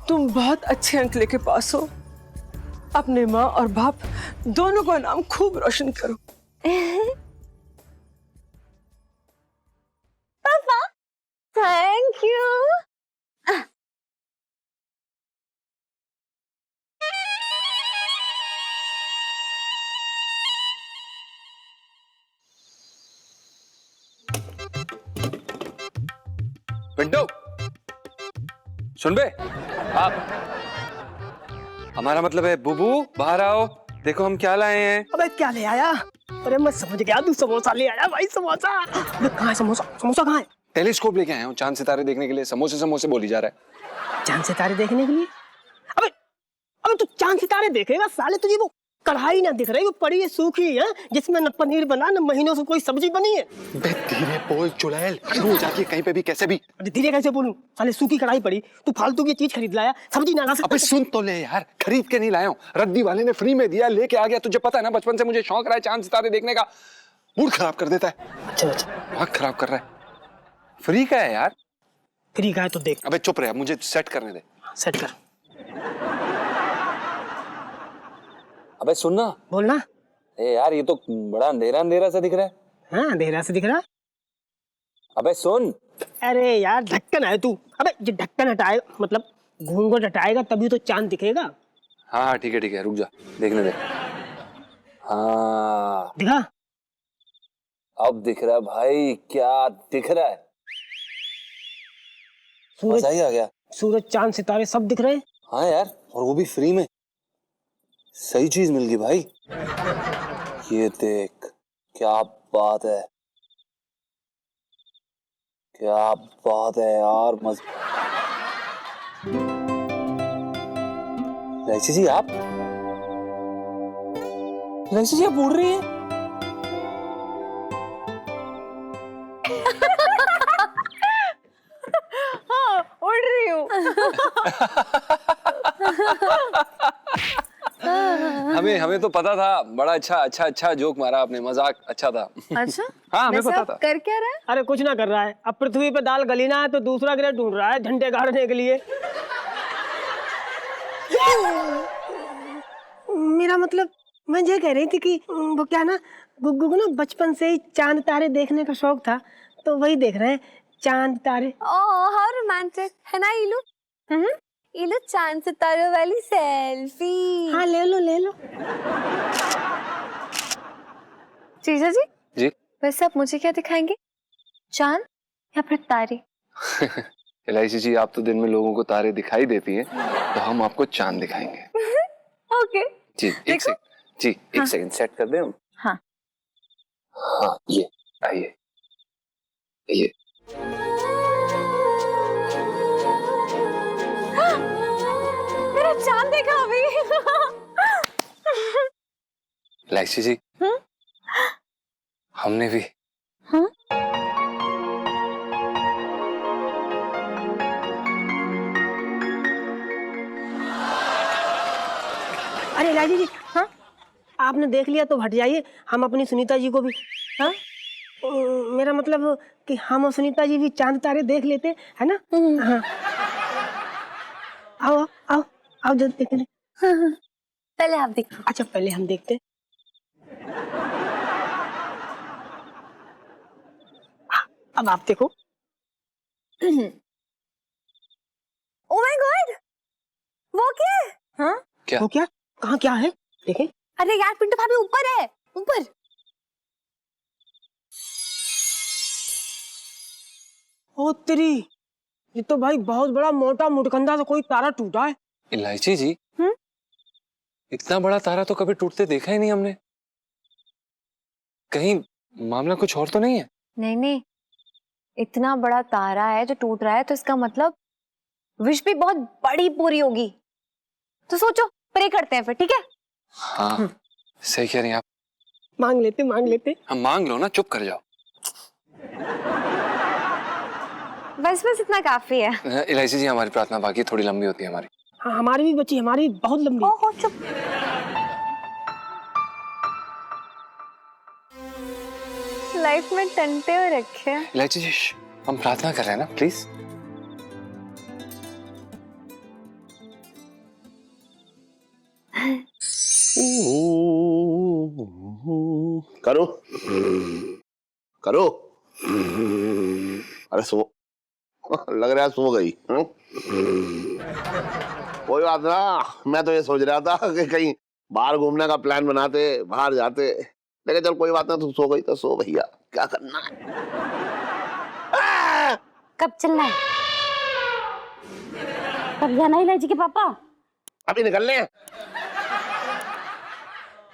तुम बहुत अच्छे अंकल के पास हो, अपने माँ और बाप दोनों का नाम खूब रोशन करो। पापा, थैंक यू। पिंटू, सुन बे, आप, हमारा मतलब है बुबू, बाहर आओ, देखो हम क्या लाए हैं। अबे क्या ले आया? अरे मैं समझ गया, तू समोसा ले आया भाई, समोसा। अबे कहाँ है समोसा? समोसा कहाँ है? टेलीस्कोप लेके आया हूँ, चांद सितारे देखने के लिए। समोसे समोसे बोली जा रहा है। चांद सितारे देखने के लिए? अबे अबे तू चांद सितारे देखेगा साले? तुझे वो कढ़ाई ना दिख रही, वो पड़ी है सूखी है, जिसमें न पनीर बना न महीनों से कोई सब्जी बनी है। धीरे बोल चुड़ैल, तू जाके कहीं पे भी कैसे भी। अरे धीरे कैसे बोलूं? साले सूखी कढ़ाई पड़ी, तू फालतू की चीज खरीद लाया, सब्जी ना ला सकता? अबे सुन तो ले यार, खरीद के नहीं लाया हूँ, रद्दी वाले ने फ्री में दिया, लेके आ गया। तुझे पता है ना, बचपन से मुझे शौक रहा है चांद सितारे देखने का। मूड खराब कर देता है। अच्छा, बहुत खराब कर रहा है। फ्री का है यार। फ्री का है तो देख। अबे चुप रहे, मुझे सेट करने दे। सेट कर। अबे सुनना। बोलना। ए यार, ये तो बड़ा अंधेरा अंधेरा सा दिख रहा है। हाँ, अंधेरा से दिख रहा। अबे सुन। अरे यार ढक्कन है तू। अबे जो ढक्कन हटाए, मतलब घूंघट हटाएगा तभी तो चांद दिखेगा। हाँ ठीक है, रुक जा, देखने दे। हाँ दिखा? अब दिख रहा है भाई, क्या दिख रहा है? मजा ही आ गया। सूरज चांद सितारे सब दिख रहे हैं। हाँ यार, और वो भी फ्री में। सही चीज मिल गई भाई। ये देख, क्या बात है, क्या बात है यार। रईसी जी आप उड़ रही हैं? हाँ, उड़ रही हूँ। हमें तो पता था। बड़ा अच्छा जोक मारा आपने, मजाक अच्छा था। अच्छा? हाँ हमें पता था। कर क्या रहा है? अरे कुछ ना कर रहा है, अब पृथ्वी पे दाल गलीना है तो दूसरा ग्रह ढूंढ रहा है झंडे गाड़ने के लिए। मेरा मतलब मैं ये कह रही थी कि वो क्या ना, गुग्गू को ना बचपन से ही चांद तारे देखने का शौक था, तो वही देख रहे हैं चांद तारे। ओह हाउ रोमांटिक है ना इलू। इलू चांद सितारों वाली सेल्फी। हाँ ले लो ले लो। जीजा जी जी वैसे आप मुझे क्या दिखाएंगे, चांद या फिर तारे? एलआईसी जी, आप तो दिन में लोगों को तारे दिखाई देती हैं, तो हम आपको चांद दिखाएंगे। ओके जी एक सेकंड, जी एक सेकंड सेट कर दें हम। हाँ हाँ ये आइए, ये मेरा चांद देखा अभी। एलआईसी जी, हमने भी। अरे लाजी जी, हाँ आपने देख लिया तो हट जाइए, हम अपनी सुनीता जी को भी। हाँ मेरा मतलब कि हम और सुनीता जी भी चांद तारे देख लेते है ना। हाँ आओ आओ आओ जल्दी देखने। पहले आप देखो। अच्छा पहले हम देखते। अब आप देखो। ओह माय गॉड, वो क्या है? हाँ क्या? वो क्या? कहाँ क्या है? देखें। अरे यार पिंटू भाभी ऊपर है, ऊपर। ओ तेरी, ये तो भाई बहुत बड़ा मोटा मुटकंदा से कोई तारा टूटा है। इलायची जी, इतना बड़ा तारा तो कभी टूटते देखा ही नहीं हमने। कहीं मामला कुछ और तो नहीं है? नहीं नहीं, इतना बड़ा तारा है जो टूट रहा है, तो इसका मतलब विश भी बहुत बड़ी पूरी होगी। तो सोचो प्रे करते हैं फिर, ठीक है? हाँ सही कह रही हैं आप। मांग लेते मांग लेते। हम मांग लो ना, चुप कर जाओ। बस बस इतना काफी है। इलायची जी, हमारी प्रार्थना बाकी थोड़ी लंबी होती है हमारी। हाँ हमारी भी बची, हमारी बहुत लंबी। ओहो चुप। लाइफ में टंटे हुए रखे हैं। इलायची जी, हम प्रार्थना कर रहे हैं ना, प्लीज। करो करो। अरे सो, लग रहा है सो गई। कोई बात ना, मैं तो ये सोच रहा था कि कहीं बाहर घूमने का प्लान बनाते, बाहर जाते, लेकिन चल कोई बात ना, तू सो गई तो सो भैया, क्या करना है। कब चलना है? कब जाना है इलायची के पापा? अभी निकलने हैं।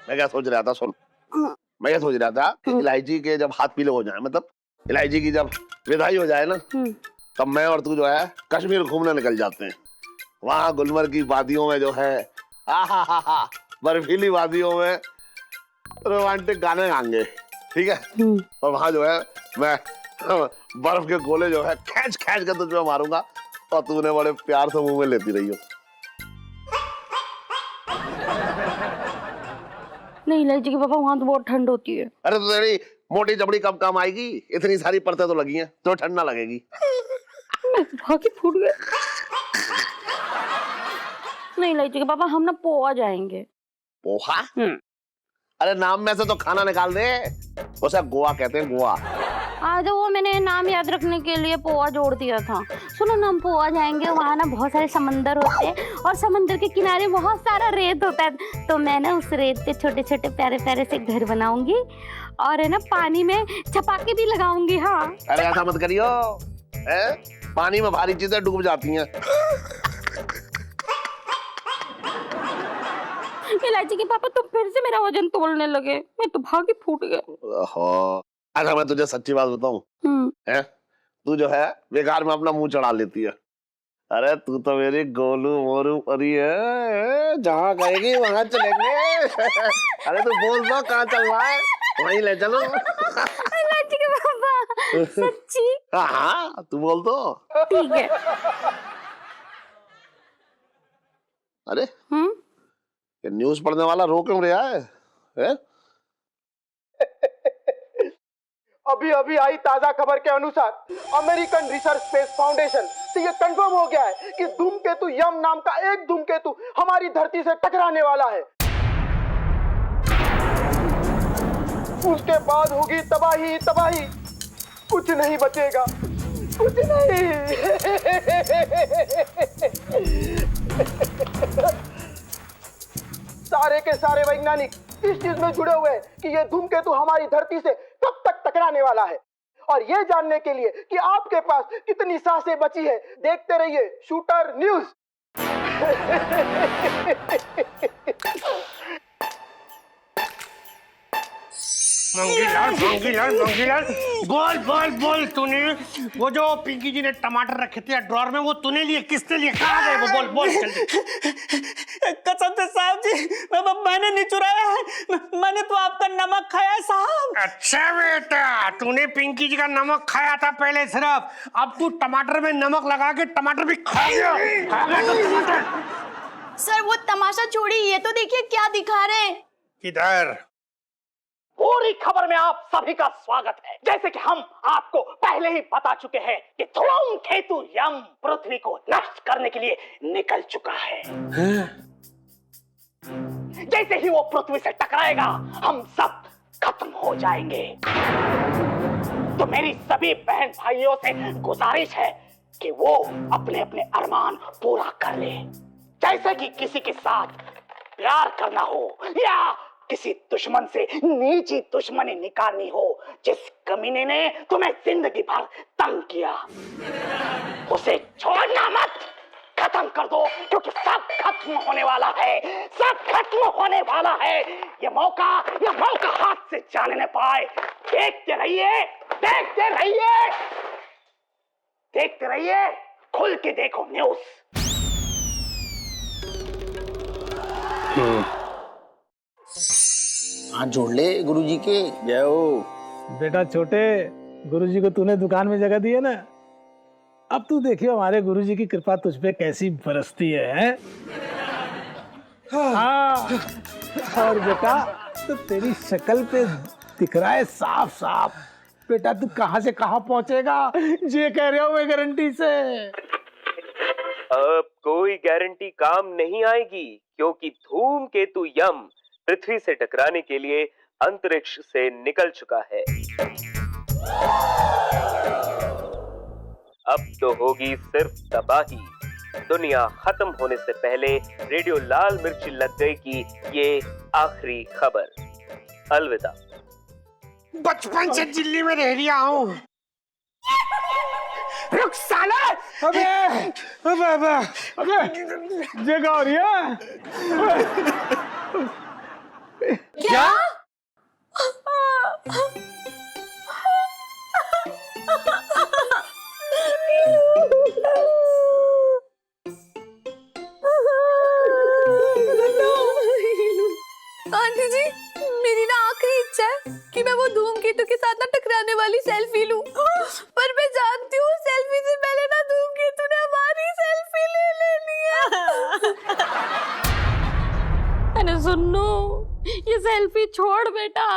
मैं क्या सोच रहा था, सुन, मैं क्या सोच रहा था कि इलायची के जब हाथ पीले हो जाए, मतलब इलायची की जब विदाई हो जाए ना, तब मैं और तू जो है कश्मीर घूमने निकल जाते हैं। वहां गुलमर्ग की वादियों में जो है, बर्फीली वादियों में रोमांटिक गाने गाएंगे, ठीक है? और वहां जो है मैं बर्फ के गोले जो है खींच खींच कर तुझे मारूंगा, और तूने बड़े प्यार से मुंह में लेती रही हो। नहीं इलायची के पापा, वहां तो बहुत ठंड होती है। अरे तो तेरी मोटी जबड़ी कब काम आएगी? इतनी सारी परतें तो लगी हैं, तो ठंड ना लगेगी। भागी फूट गए। नहीं इलायची के पापा, हम ना पोहा जाएंगे। पोहा? अरे नाम में से तो खाना निकाल दे, उसे गोवा कहते हैं, गोवा। आज वो मैंने नाम याद रखने के लिए पोहा जोड़ दिया था। सुनो ना, हम पोहा जाएंगे, वहाँ ना बहुत सारे समंदर होते हैं, और समंदर के किनारे बहुत सारा रेत होता है। तो मैं ना उस रेत पे छोटे छोटे प्यारे प्यारे से घर बनाऊंगी, और है ना पानी में छपाके भी लगाऊंगी। हाँ अरे ऐसा मत करियो, पानी में भारी चीजें डूब जाती हैं। इलायची के पापा, तुम फिर से मेरा वजन तोलने लगे, मैं तो भागी फूट गया। अच्छा मैं तुझे सच्ची बात बताऊं, है तू जो है बेकार में अपना मुंह चढ़ा लेती है। अरे तू तो मेरी गोलू मोरू परी है, जहाँ कहेगी वहां चलेंगे। अरे तू बोल दो कहाँ चल रहा है, वहीं ले चलो। इलायची के पापा सच्ची? हाँ तू बोल दो। ठीक है। अरे ये न्यूज पढ़ने वाला रो क्यों रहा है? अभी अभी आई ताजा खबर के अनुसार अमेरिकन रिसर्च स्पेस फाउंडेशन से ये कंफर्म हो गया है कि धूमकेतु यम नाम का एक धूमकेतु हमारी धरती से टकराने वाला है। उसके बाद होगी तबाही तबाही, कुछ नहीं बचेगा, कुछ नहीं। सारे के सारे वैज्ञानिक इस चीज में जुड़े हुए हैं कि ये धूमकेतु हमारी धरती से कब तक टकराने वाला है, और ये जानने के लिए कि आपके पास कितनी सांसें बची है, देखते रहिए शूटर न्यूज। मंगीलाल, बोल बोल बोल, तूने वो जो पिंकी जी ने टमाटर रखे थे ड्रॉर में, वो तूने लिए, किसने लिए, कहाँ गए वो, बोल बोल जल्दी। कसम से साहब जी, मैंने नहीं चुराया है, मैंने तो आपका नमक खाया है साहब। अच्छा बेटा, तूने पिंकी जी का नमक खाया था पहले सिर्फ, अब तू टमाटर में नमक लगा के टमाटर भी खा गया तो टमाटर। सर वो तमाशा छोड़िए, ये तो देखिए क्या दिखा रहे हैं। किधर? पूरी खबर में आप सभी का स्वागत है। जैसे कि हम आपको पहले ही बता चुके हैं कि धूमकेतु यम पृथ्वी को नष्ट करने के लिए निकल चुका है। जैसे ही वो पृथ्वी से टकराएगा, हम सब खत्म हो जाएंगे। तो मेरी सभी बहन भाइयों से गुजारिश है कि वो अपने अपने अरमान पूरा कर ले। जैसे कि किसी के साथ प्यार करना हो या किसी दुश्मन से नीची दुश्मनी निकालनी हो, जिस कमीने ने तुम्हें जिंदगी भर तंग किया, उसे छोड़ना मत, खत्म कर दो, क्योंकि सब खत्म होने वाला है, सब खत्म होने वाला है। ये मौका हाथ से जाने न पाए। देखते रहिए, देखते रहिए, देखते रहिए, खुल के देखो न्यूज। हाथ जोड़ ले गुरुजी के। जय हो। बेटा छोटे, गुरुजी को तूने दुकान में जगह दी है ना, अब तू देखियो हमारे गुरुजी की कृपा तुझ पे कैसी बरसती है? हाँ। और बेटा तो तेरी शक्ल पे दिख रहा है साफ साफ, बेटा तू कहाँ से कहाँ पहुंचेगा, ये कह रहे हो मैं गारंटी से। अब कोई गारंटी काम नहीं आएगी, क्योंकि धूमकेतु यम पृथ्वी से टकराने के लिए अंतरिक्ष से निकल चुका है। अब तो होगी सिर्फ तबाही। दुनिया खत्म होने से पहले रेडियो लाल मिर्च लग गई की ये आखिरी खबर। अलविदा। बचपन से दिल्ली में रह रहा हूँ। रुक साला! अबे जगह हो रही है। क्या? आंटी जी, मेरी ना आखिरी इच्छा है कि मैं वो धूमकेतु के साथ ना टकराने वाली सेल्फी लूं, पर मैं जानती हूँ सेल्फी से पहले ना धूमकेतु ने हमारी सेल्फी ले लेनी है। अरे सुनो, ये सेल्फी छोड़ बेटा,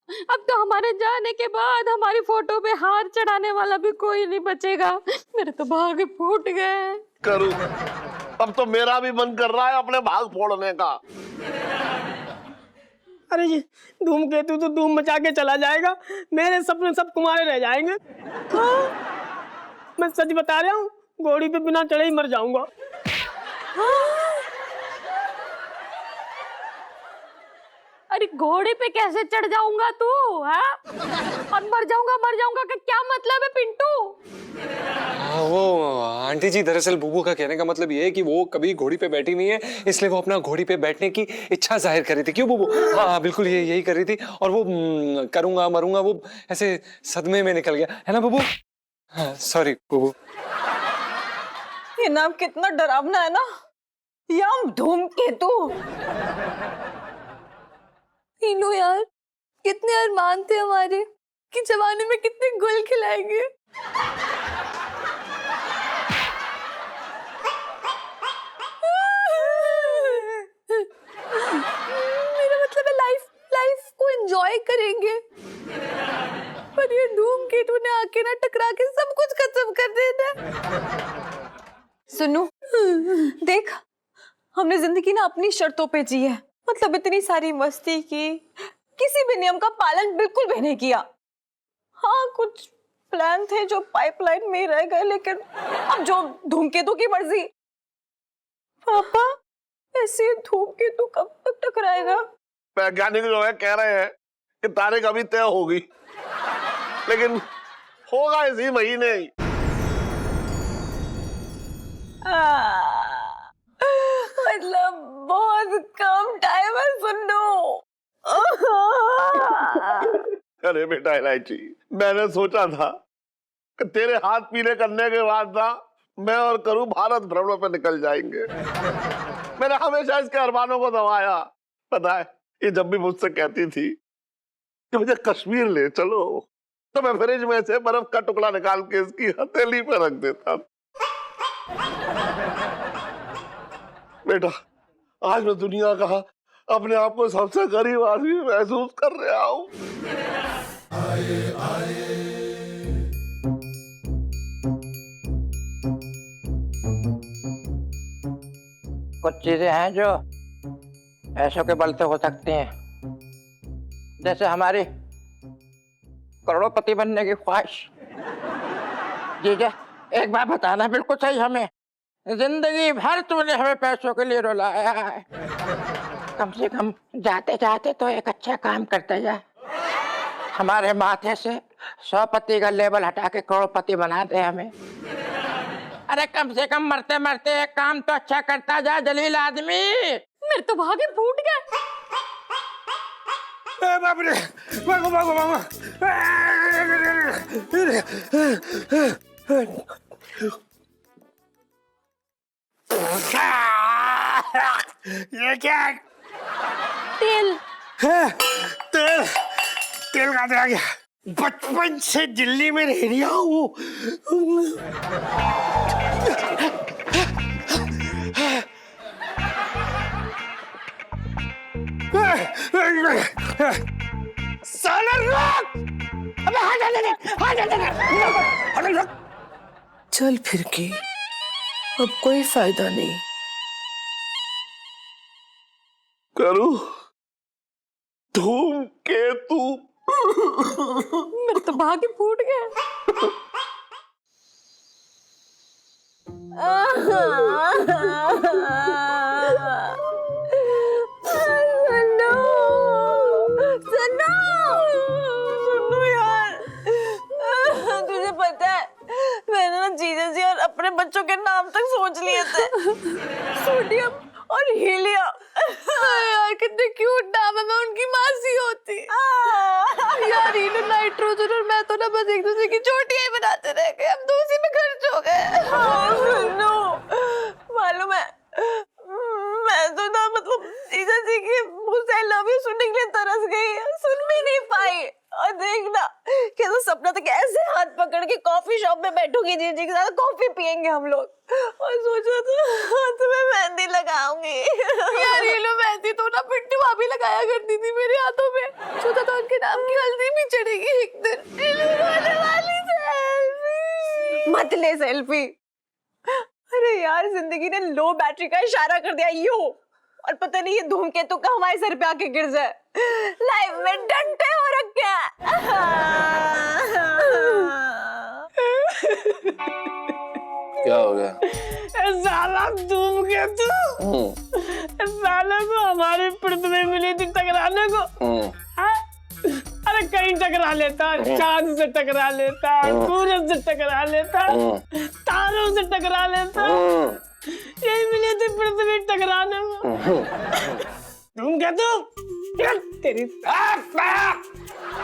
अब तो हमारे जाने के बाद हमारी फोटो पे हार चढ़ाने वाला भी कोई नहीं बचेगा। मेरे तो भाग फूट गए। करूं, अब तो मेरा भी मन कर रहा है अपने भाग फोड़ने का। अरे जी, धूमकेतु तो धूम मचा के चला जाएगा, मेरे सपने सब कुमारे रह जाएंगे। हाँ, मैं सच बता रहा हूँ, घोड़ी पे बिना चढ़े ही मर जाऊंगा। अरे घोड़े पे कैसे चढ़ जाऊंगा तू, हाँ? और मर जाऊंगा का क्या मतलब है पिंटू? वो आंटी जी, दरअसल बुबू का कहने का मतलब ये है कि वो कभी घोड़ी पे बैठी नहीं है, इसलिए वो अपना घोड़ी पे बैठने की इच्छा जाहिर कर रही थी। क्यों बुबू? हाँ बिल्कुल, यही कर रही थी, और वो करूंगा मरूंगा वो ऐसे सदमे में निकल गया, है ना बुबू? हाँ सॉरी बुबू। ये नाम कितना डरावना है ना, यम धूमकेतु। लो यार, कितने अरमान थे हमारे कि जवानी में कितने गुल खिलाएंगे। मेरा मतलब है लाइफ को एंजॉय करेंगे, पर ये धूमकेतु ने आके ना टकरा के सब कुछ खत्म कर देना। सुनो, देख, हमने जिंदगी ना अपनी शर्तों पे जी है, मतलब इतनी सारी मस्ती की, किसी भी नियम का पालन बिल्कुल भी नहीं किया। हाँ, कुछ प्लान थे जो पाइपलाइन में ही रह गए, लेकिन अब जो धूमकेतु की मर्जी। पापा, ऐसे धूमकेतु कब तक टकराएगा? वैज्ञानिक जो है कह रहे हैं कि तारीख अभी तय होगी, लेकिन होगा इसी महीने ही। मतलब बहुत कम टाइम है सुन्नू। अरे बेटा इलायची, मैंने सोचा था कि तेरे हाथ पीले करने के बाद ना मैं और करूँ भारत भ्रमण पे निकल जाएंगे। मैंने हमेशा इसके अरमानों को दबाया। पता है, ये जब भी मुझसे कहती थी कि मुझे कश्मीर ले चलो, तो मैं फ्रिज में से बर्फ का टुकड़ा निकाल के इसकी हथेली पर रख देता। बेटा, आज मैं दुनिया का अपने आप को सबसे गरीब आदमी महसूस कर रहा हूँ। कुछ चीजें हैं जो ऐसों के बल से हो सकती हैं, जैसे हमारी करोड़पति बनने की ख्वाहिश। जीजा, एक बात बताना बिल्कुल सही, हमें जिंदगी भर तूने हमें पैसों के लिए रुलाया है, कम से कम जाते जाते तो एक अच्छा काम करते जा। हमारे माथे से 100 का लेबल हटा के करोड़पति बना दे हमें। अरे कम से कम मरते मरते एक काम तो अच्छा करता जा जलील आदमी। मेरे तो भागे फूट गए। बाप रे, भागो भागो भागो। ये क्या है? तेल। तेल तेल कहाँ से आ गया? बचपन से दिल्ली में रह रहा हूँ। साला रोक! अबे हाँ, चल फिर के, अब कोई फायदा नहीं। करूँ धूमकेतु। मेरे तो भागे फूट गए। सुनो यार, तुझे पता है मैंने ना जीजा जी और अपने बच्चों के नाम तक सोच लिए थे, सोडियम और हीलियम। यार कितने क्यूट नाम है, मैं उनकी मासी होती। यार हीलो, नाइट्रोजन और मैं तो ना बस एक दूसरे की चोटियां ही बनाते रह गए, हम तो उसी में खर्च हो गए। सुनो, मालूम है मैं तो ना मतलब जीजा जी की मुझसे आई लव यू सुनने के लिए तरस गई, सुन भी नहीं पाई। और देखना कि तो सपना तो कैसे हाथ पकड़ के कॉफी शॉप में बैठूंगी जीजा जी के साथ, कॉफी पियेंगे हम लोग, और सोचा तो हाथ में मेहंदी लगाऊंगी। यार ये लो, मेहंदी तो ना पिंटू भाभी लगाया करती थी मेरे हाथों में, सोचा था उनके नाम की हल्दी भी चढ़ेगी एक दिन। वाली सेल्फी मत ले सेल्फी। अरे यार, जिंदगी ने लो बैटरी का इशारा कर दिया यूं, और पता नहीं ये धूमकेतु का हमारे सर पे आके गिर जाए। लाइफ में डंडे हो रखे हैं। क्या हो गया? साला धूमकेतु, साला को हमारी पृथ्वी मिली थी टकराने को। अरे कहीं टकरा लेता, चांद से टकरा लेता, सूरज से टकरा लेता, तारों से टकरा लेता, यही मिले थे पृथ्वी टकराने को। तुम क्या तेरी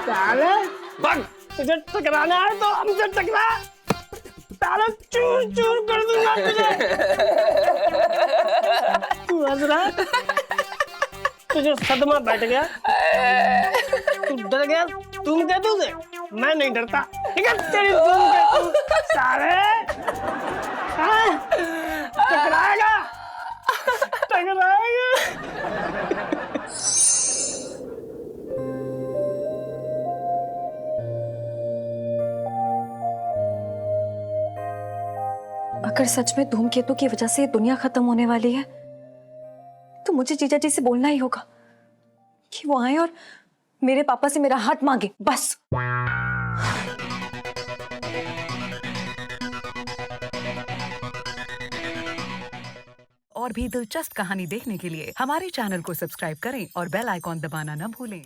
साले बग, तुझे टकराना है तो हमसे टकरा, साला चूर चूर कर दूंगा तुझे। तू हंस रहा, तुझे सदमा बैठ गया, तू डर गया। तुम क्या तुझे, मैं नहीं डरता। ठीक है तेरी तुम सारे टकराएगा टकराएगा। अगर सच में धूमकेतु की वजह से दुनिया खत्म होने वाली है, तो मुझे जीजा जी से बोलना ही होगा कि वो आए और मेरे पापा से मेरा हाथ मांगे बस। और भी दिलचस्प कहानी देखने के लिए हमारे चैनल को सब्सक्राइब करें और बेल आइकॉन दबाना न भूलें।